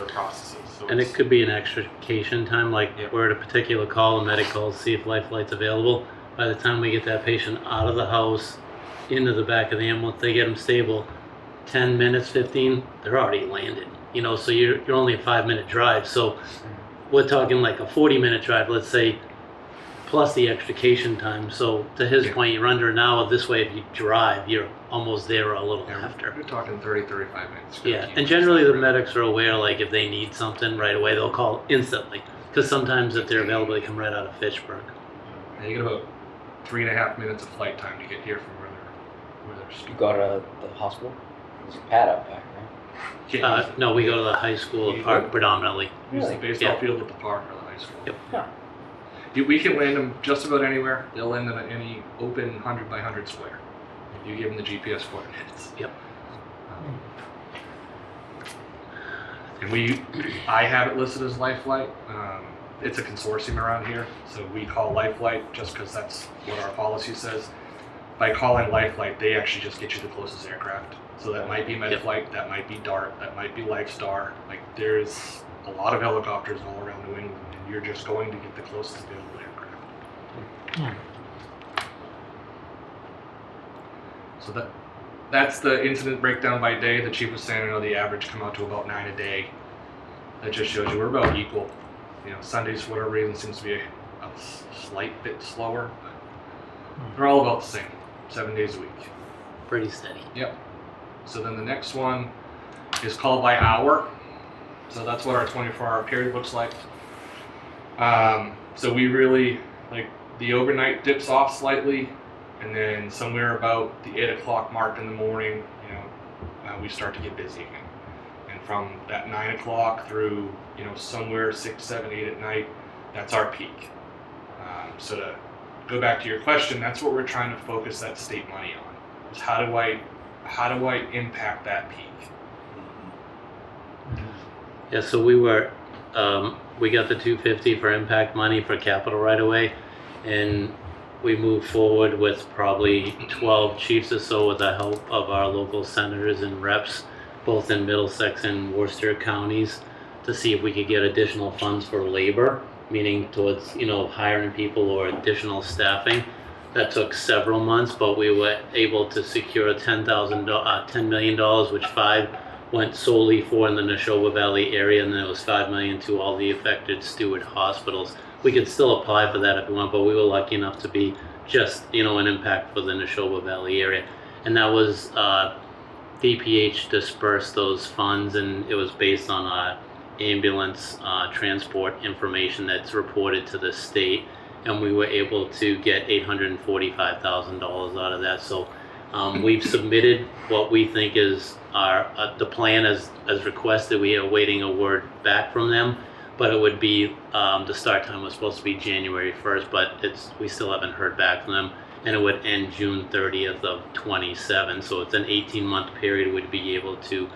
processes. So And it could be an extrication time, like we're at a particular call, a medical, see if Life Flight's available. By the time we get that patient out of the house, into the back of the ambulance, they get them stable, 10 minutes, 15, they're already landed. So you're only a 5-minute drive. So we're talking like a 40-minute drive, let's say, plus the extrication time. So to his point, you're under an hour. This way, if you drive, you're almost there or a little after. We're talking 30, 35 minutes. Yeah, and generally the medics are aware, like if they need something right away, they'll call instantly. Because sometimes if they're available, they come right out of Fitchburg. And you get about 3.5 minutes of flight time to get here from where they're You go to the hospital? There's a pad out back, right? No, we go to the high school park predominantly. Use the baseball Yeah. field at the park or the high school. Yep. Yeah. We can land them just about anywhere. They'll land them at any open 100 by 100 square if you give them the GPS coordinates. Yep. And I have it listed as Life Flight. It's a consortium around here, so we call Life Flight just because that's what our policy says. By calling Life Flight, they actually just get you the closest aircraft. So that might be Med-Flight, that might be DART, that might be Lifestar. Like, there's a lot of helicopters all around New England, and you're just going to get the closest available aircraft. So that's the incident breakdown by day. The chief was saying, the average come out to about 9 a day. That just shows you we're about equal. Sundays, for whatever reason, seems to be a slight bit slower, but they're all about the same, 7 days a week. Pretty steady. Yep. So then the next one is called by hour. So that's what our 24-hour period looks like. So we really, like, the overnight dips off slightly, and then somewhere about the 8 o'clock mark in the morning, we start to get busy again. And from that 9 o'clock through, somewhere 6, 7, 8 at night, that's our peak. So to go back to your question, that's what we're trying to focus that state money on. Is how do I impact that peak? Yeah, so we got the 250 for impact money for capital right away, and we moved forward with probably 12 chiefs or so with the help of our local senators and reps, both in Middlesex and Worcester counties, to see if we could get additional funds for labor, meaning towards, hiring people or additional staffing. That took several months, but we were able to secure $10 million, which $5 million went solely for in the Neshoba Valley area, and then it was $5 million to all the affected Stewart hospitals. We could still apply for that if we want, but we were lucky enough to be just, an impact for the Neshoba Valley area. And that was, DPH dispersed those funds, and it was based on ambulance transport information that's reported to the state, and we were able to get $845,000 out of that. So we've submitted what we think is the plan as requested. We are waiting a word back from them, but it would be the start time was supposed to be January 1st, but we still haven't heard back from them, and it would end June 30th of 27. So it's an 18-month period. We'd be able to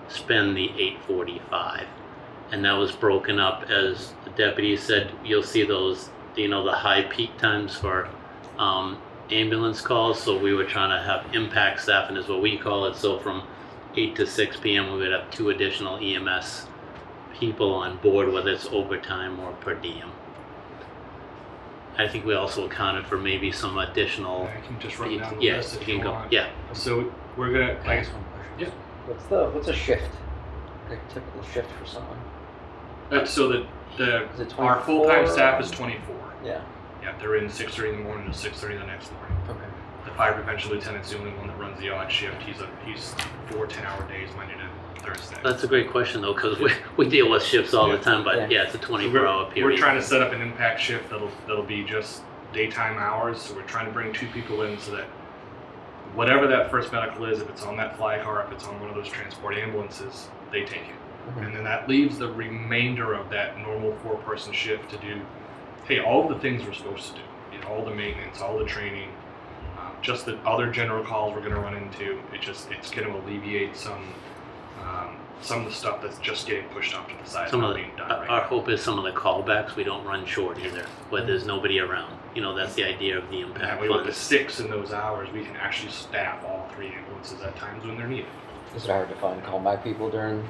spend the 845, and that was broken up, as the deputy said. You'll see those, the high peak times for ambulance calls. So we were trying to have impact staffing is what we call it. So from 8 to 6 p.m. we would have 2 additional EMS people on board, whether it's overtime or per diem. I think we also accounted for maybe some additional. I can just run down the Yeah, list if you you can go. want. Yeah. So we're gonna, Can I ask one question? Yeah. What's a shift? Like a typical shift for someone? So Is it our 24? full-time staff is 24. Yeah. Yeah, they're in 6:30 in the morning to 6:30 the next morning. Okay. The fire prevention lieutenant's the only one that runs the odd shift. He's 4 10-hour days Monday to Thursday. That's a great question though, because we deal with shifts all the time, but Yeah. yeah, it's a So 24-hour period. We're trying to set up an impact shift that'll be just daytime hours. So we're trying to bring 2 people in so that whatever that first medical is, if it's on that fly car, if it's on one of those transport ambulances, they take it. Mhm. And then that leaves the remainder of that normal 4-person shift to do, all the things we're supposed to do. All the maintenance, all the training, just the other general calls we're going to run into. It's going to alleviate some of the stuff that's just getting pushed off to the side. Some of not being done right our now. hope is some of the callbacks we don't run short either, where there's nobody around. That's the idea of the And impact that way with the funds. 6 in those hours, we can actually staff all 3 ambulances at times when they're needed. Is it hard to find callback people during,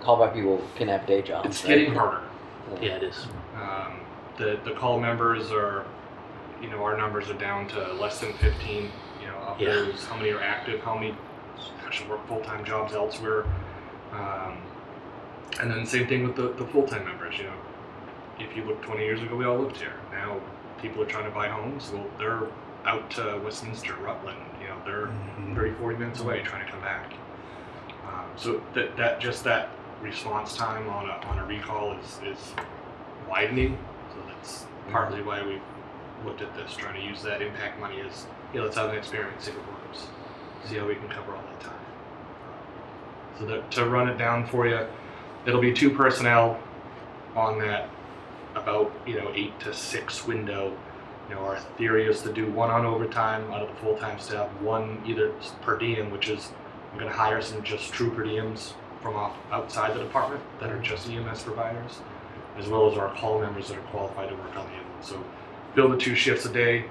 callback people can have day jobs? It's right? getting harder. Yeah, it is. The call members are, our numbers are down to less than 15. Of Yeah. those, how many are active, how many actually work full-time jobs elsewhere. And then same thing with the full-time members. If you look 20 years ago, we all lived here. Now people are trying to buy homes. Well, they're out to Westminster, Rutland. They're 30, 40 minutes away trying to come back. So that response time on a recall is widening. So that's partly why we looked at this, trying to use that impact money as, let's have an experiment, see if it works, see how we can cover all that time. So to run it down for you, it'll be 2 personnel on that about 8 to 6 window. Our theory is to do 1 on overtime out of the full-time staff, 1 either per diem, which is I'm going to hire some just true per diems from outside the department that are just EMS providers, as well as our call members that are qualified to work on the ambulance. So build the 2 shifts a day.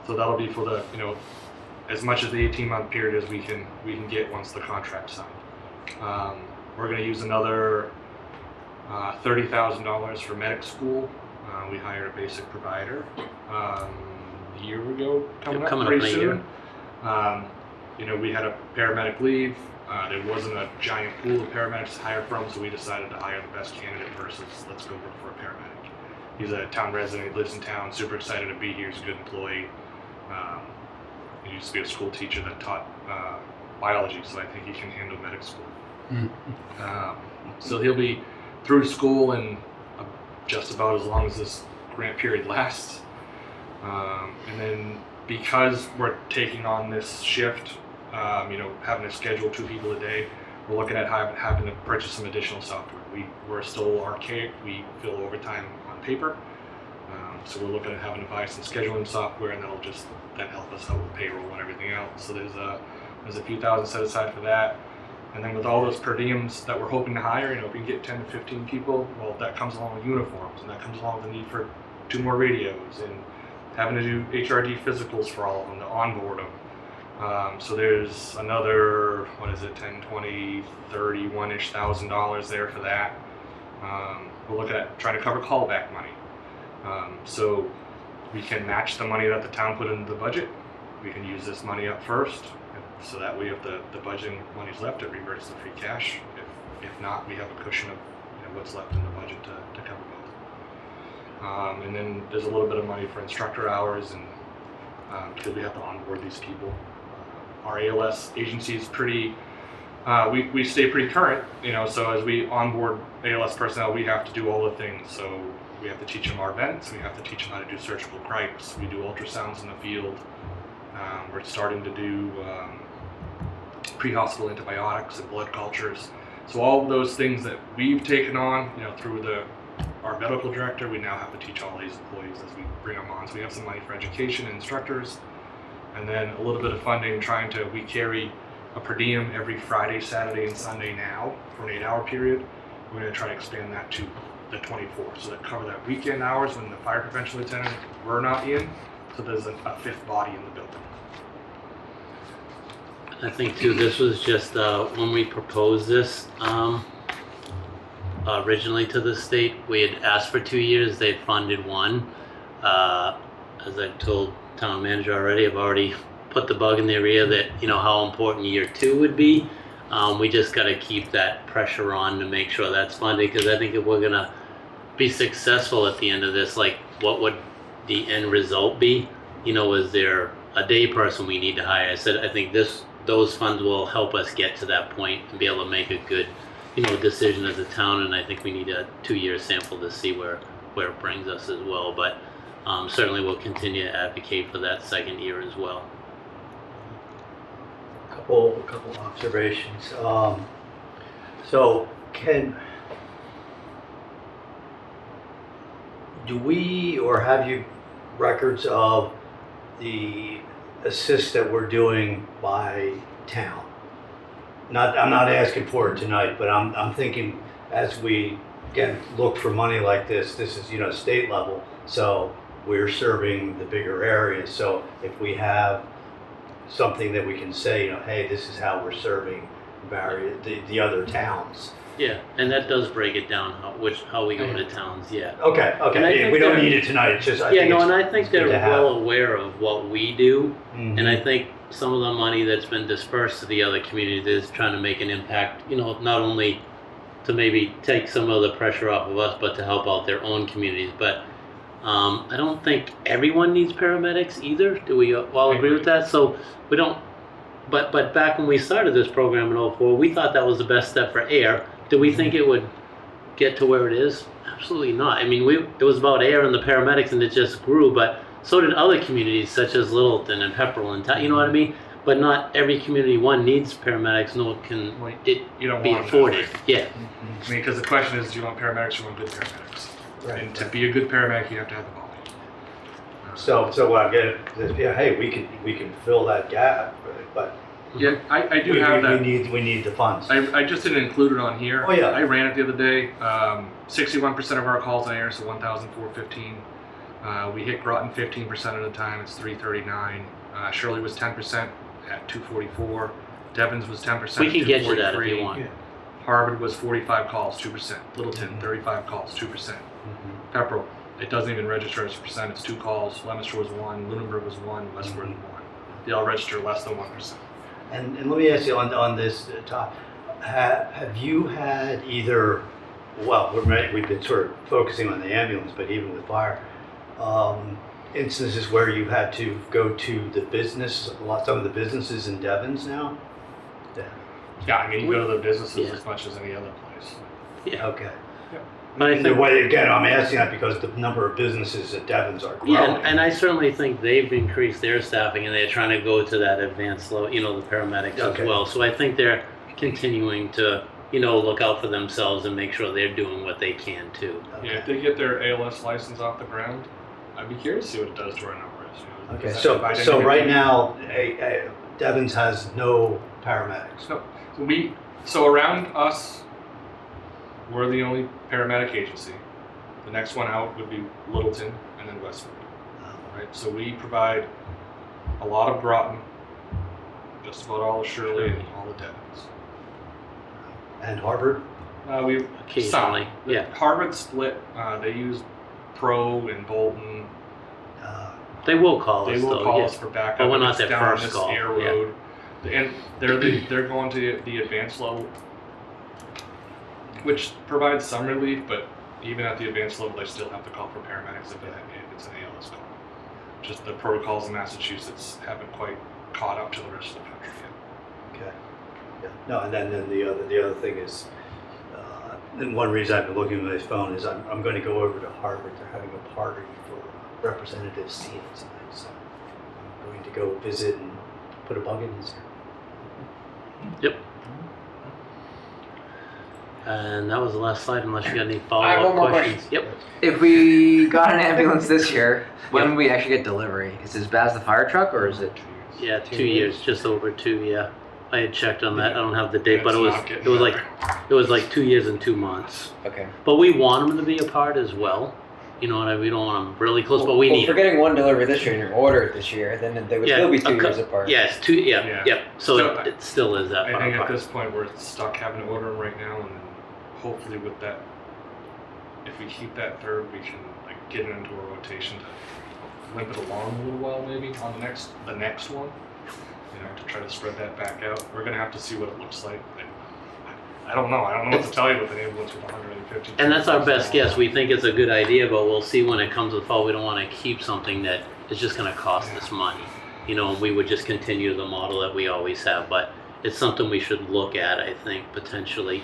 So that'll be for the as much as the 18-month period as we can get once the contract's signed. We're going to use another $30,000 for medic school. We hired a basic provider a year ago, coming up in pretty a soon. year. We had a paramedic leave. There wasn't a giant pool of paramedics to hire from, so we decided to hire the best candidate versus let's go look for a paramedic. He's a town resident, he lives in town, super excited to be here, he's a good employee. He used to be a school teacher that taught biology, so I think he can handle medic school. So he'll be through school in just about as long as this grant period lasts. And then because we're taking on this shift, having to schedule 2 people a day, we're looking at having to purchase some additional software. We're still archaic. We fill overtime on paper. So we're looking at having to buy some scheduling software, and that'll just then help us out with payroll and everything else. So there's a few thousand set aside for that. And then with all those per diems that we're hoping to hire, if we can get 10 to 15 people, well, that comes along with uniforms, and that comes along with the need for 2 more radios, and having to do HRD physicals for all of them to onboard them. So there's another, 10, 20, 31-ish $1,000 there for that. We're looking at trying to cover callback money. So we can match the money that the town put into the budget. We can use this money up first, so that way if the budgeting money's left, it reverts to free cash. If not, we have a cushion of what's left in the budget to cover both. And then there's a little bit of money for instructor hours, and because we have to onboard these people. Our ALS agency is pretty, we stay pretty current, so as we onboard ALS personnel, we have to do all the things. So we have to teach them our vents, we have to teach them how to do surgical gripes, we do ultrasounds in the field. We're starting to do pre-hospital antibiotics and blood cultures. So all of those things that we've taken on, through our medical director, we now have to teach all these employees as we bring them on. So we have some money for education and instructors, and then a little bit of funding we carry a per diem every Friday, Saturday, and Sunday now for an 8-hour period. We're going to try to expand that to the 24, so that cover that weekend hours when the fire prevention lieutenant were not in, so there's a 5th body in the building. I think too, this was just when we proposed this originally to the state, we had asked for 2 years, they funded 1. As I've told town manager already, I've already put the bug in their ear that, how important year 2 would be. We just got to keep that pressure on to make sure that's funded, because I think if we're going to be successful at the end of this, like what would the end result be? Is there a day person we need to hire? I said, I think those funds will help us get to that point and be able to make a good, decision as a town. And I think we need a 2-year sample to see where it brings us as well. But certainly we'll continue to advocate for that 2nd year as well. Couple observations. So do we or have you records of the assist that we're doing by town? I'm not asking for it tonight, but I'm thinking as we again look for money like this is state level, so we're serving the bigger areas. So if we have something that we can say, hey, this is how we're serving the other towns. Yeah, and that does break it down how we go to towns. Yeah. Okay. Yeah, we don't need it tonight. It's just and I think they're well aware of what we do, mm-hmm. and I think some of the money that's been dispersed to the other communities is trying to make an impact. Not only to maybe take some of the pressure off of us, but to help out their own communities. But I don't think everyone needs paramedics either. Do we all agree with that? So we don't. But back when we started this program in 04, we thought that was the best step for Ayer. Do we think it would get to where it is? Absolutely not. I mean, it was about Ayer and the paramedics, and it just grew. But so did other communities such as Littleton and Pepperell and you know what I mean. But not every community needs paramedics, nor can it be afforded. Yeah. I mean, because the question is, do you want paramedics or do you want good paramedics? Right. And to be a good paramedic, you have to have the volume. So what I'm getting is, hey, we can fill that gap, but yeah, I do have that. We need the funds. I just didn't include it on here. Oh yeah. I ran it the other day. 61% of our calls on Ayer, so 1,415. We hit Groton 15% of the time. It's 339. Shirley was 10% at 244. Devon's was 10%. We can get you that if you want. Yeah. Harvard was 45 calls, 2%. Littleton, 35 calls, 2%. Mm-hmm. Pepperell, it doesn't even register as a percent. It's 2 calls. Leominster was 1. Lunenburg was 1. Westford 1. They all register less than 1%. And let me ask you on this top, have you had either, well, we've been sort of focusing on the ambulance, but even with fire, instances where you had to go to the business, some of the businesses in Devon's now? Yeah, I mean, you go to the businesses as much as any other place. Yeah. Okay. But I The think, way, again, I'm asking that because the number of businesses at Devon's are growing. yeah, and I certainly think they've increased their staffing and they're trying to go to that advanced level, the paramedics Okay. as well. So I think they're continuing to, look out for themselves and make sure they're doing what they can too. Yeah, if they get their ALS license off the ground, I'd be curious to see what it does to our numbers. Okay, Is that so identity- right now, Devon's has no paramedics. So around us, we're the only paramedic agency. The next one out would be Littleton and then Westwood. Right? So we provide a lot of Groton, just about all of Shirley and all the Devons. And Harvard? We Occasionally, some. yeah. Harvard split. They use Pro and Bolton. They will call They us will though, call yeah. us for backup. But we're if not it's their down first this call, air yeah. road. And they're going to the advanced level, which provides some relief. But even at the advanced level, they still have to call for paramedics if it's an ALS call. Just the protocols in Massachusetts haven't quite caught up to the rest of the country yet. Okay. Yeah. No, and then the other thing is, and one reason I've been looking at my phone is I'm going to go over to Harvard. They're having a party for Representative Seals tonight, so I'm going to go visit and put a bug in his ear. Yep. And that was the last slide unless you got any I have follow-up one more questions. Yep. If we got an ambulance this year, when would we actually get delivery? Is it as bad as the fire truck, or is it? Yeah, 2 years, just over 2, yeah. I had checked on that. I don't have the date, but It's it was not getting it was like 2 years and 2 months. Okay. But we want them to be a part as well. You know what I mean? We don't want them really close, but we well, need if we're them. getting one delivery this year and you order it this year, then they would Yeah, still be a 2 cou- years apart. Yeah, it's 2. Yeah, Yeah. yep. So So it still is that I far think at apart. this point we're stuck having to order them right now, and then hopefully with that, if we keep that third, we can get it into a rotation to limp it along a little while, maybe on the next one. To try to spread that back out. We're gonna have to see what it looks like. I don't know. I don't know what to tell you with an ambulance with 150. And that's our best guess. We think it's a good idea, but we'll see when it comes to the fall. We don't want to keep something that is just going to cost us money. And we would just continue the model that we always have. But it's something we should look at, I think, potentially.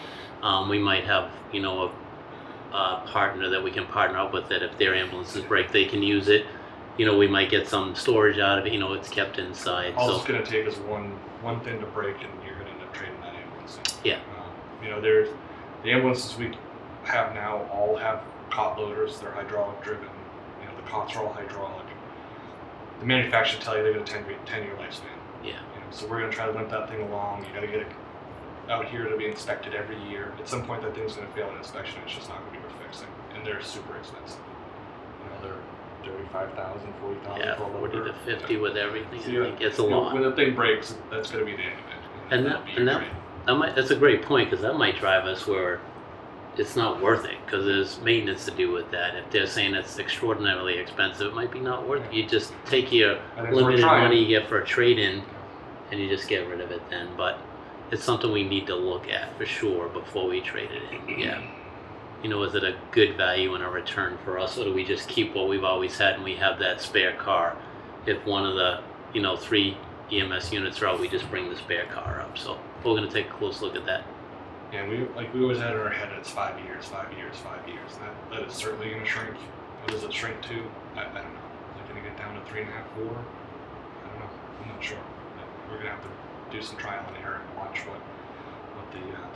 We might have, a partner that we can partner up with that if their ambulances break, they can use it. We might get some storage out of it. It's kept inside. All So it's gonna take is one thing to break, and you're gonna end up trading that ambulance in. Yeah. There's the ambulances we have now all have cot loaders. They're hydraulic driven. The cots are all hydraulic. The manufacturer tell you they got a 10-year lifespan. yeah. So we're gonna try to limp that thing along. You gotta get it out here to be inspected every year. At some point, that thing's gonna fail an inspection. It's just not gonna be worth fixing, and they're super expensive. They're $35,000, $40,000 Yeah, for a 40 loader. to 50 with everything. So, I think it's a lot. When the thing breaks, that's going to be the end of it. And that'll be your trade. that's a great point because that might drive us where it's not worth it because there's maintenance to do with that. If they're saying it's extraordinarily expensive, it might be not worth it. You just take your I think we're limited trying. money you get for a trade-in and you just get rid of it then. But it's something we need to look at for sure before we trade it in. Yeah. Is it a good value and a return for us, or do we just keep what we've always had and we have that spare car? If one of the, 3 EMS units are out, we just bring the spare car up. So we're going to take a close look at that. And we always had in our head it's 5 years, 5 years, 5 years. That is certainly going to shrink. What does it shrink to? I don't know. Is it going to get down to 3.5, 4? I don't know. I'm not sure. But we're going to have to do some trial and error and watch what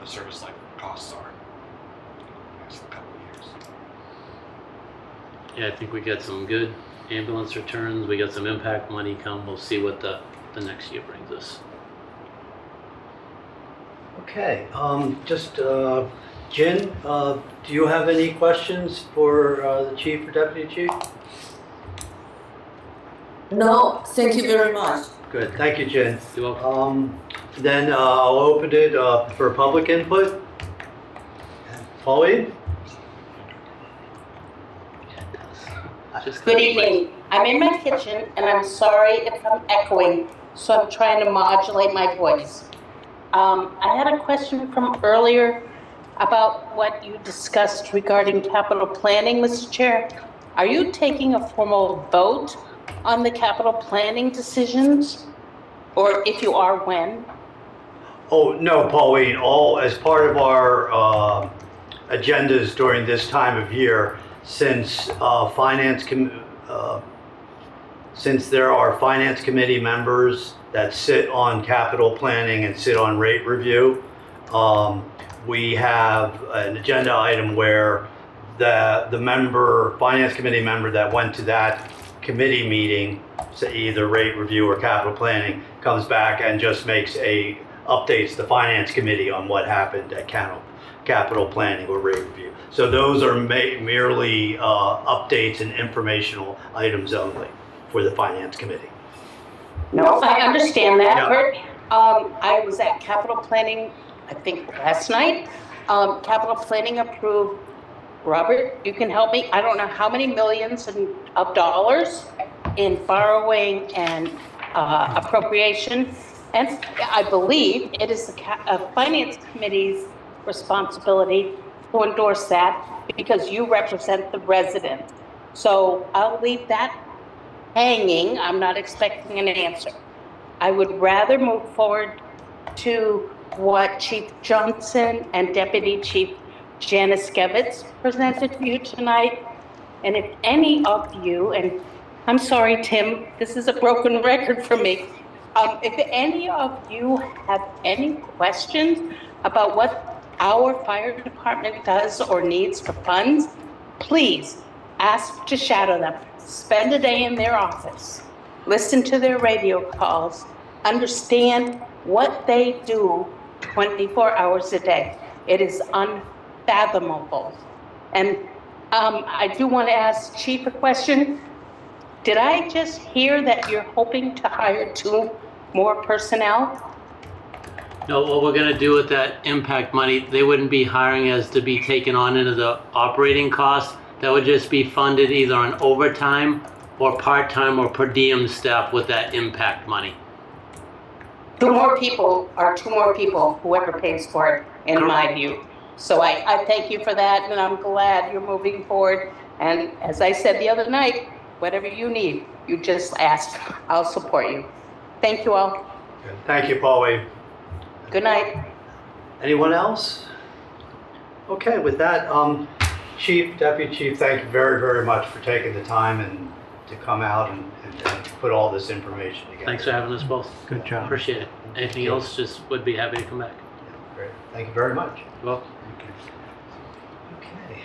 the service life costs are in the next couple of years. Yeah, I think we got some good ambulance returns. We got some impact money come. We'll see what the next year brings us. Okay, Jen, do you have any questions for the chief or deputy chief? No, thank you very much. Good, thank you, Jen. You're welcome. Then I'll open it for public input. Pauline? Just Good evening. I'm in my kitchen and I'm sorry if I'm echoing, so I'm trying to modulate my voice. I had a question from earlier about what you discussed regarding capital planning, Mr. Chair. Are you taking a formal vote on the capital planning decisions? Or if you are, when? Oh, no, Pauline, all as part of our agendas during this time of year, since since there are finance committee members that sit on capital planning and sit on rate review, we have an agenda item where the finance committee member that went to that committee meeting, say either rate review or capital planning, comes back and just updates the finance committee on what happened at capital planning or rate review. So those are merely updates and informational items only for the finance committee. No, I understand that, Yeah. Kurt. I was at capital planning, I think last night. Capital planning approved, Robert, you can help me, I don't know how many millions of dollars in borrowing and appropriation. And I believe it is the finance committee's responsibility to endorse that because you represent the resident. So I'll leave that hanging. I'm not expecting an answer. I would rather move forward to what Chief Johnson and Deputy Chief Janiskevitz presented to you tonight. And if any of you, and I'm sorry, Tim, this is a broken record for me. If any of you have any questions about what our fire department does or needs for funds, please ask to shadow them. Spend a day in their office. Listen to their radio calls. Understand what they do 24 hours a day. It is unfathomable. And I do want to ask Chief a question. Did I just hear that you're hoping to hire 2 more personnel? No, what we're gonna do with that impact money, they wouldn't be hiring as to be taken on into the operating costs. That would just be funded either on overtime or part-time or per diem staff with that impact money. 2 more people are 2 more people, whoever pays for it, in my view. So I thank you for that, and I'm glad you're moving forward. And as I said the other night, whatever you need, you just ask. I'll support you. Thank you all. Thank you, Pauline. Good night. Anyone else? Okay, with that, Chief, Deputy Chief, thank you very, very much for taking the time and to come out and put all this information together. Thanks for having us both. Good job. Appreciate it. Anything else, just would be happy to come back. Great. Thank you very much. You're welcome. Okay.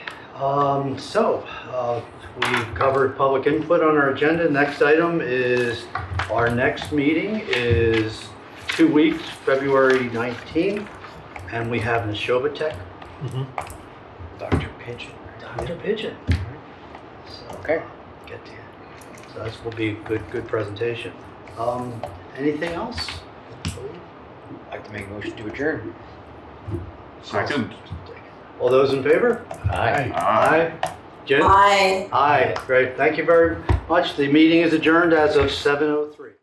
We've covered public input on our agenda. Next item is, our next meeting is 2 weeks, February 19th, and we have Neshobatek, Dr. Pigeon. Dr. Pigeon. So, Okay. get to you. So this will be a good presentation. Anything else? I'd like to make a motion to adjourn. Second. All those in favor? Aye. Aye. Jen? Bye. Aye. Great. Thank you very much. The meeting is adjourned as of 7:03.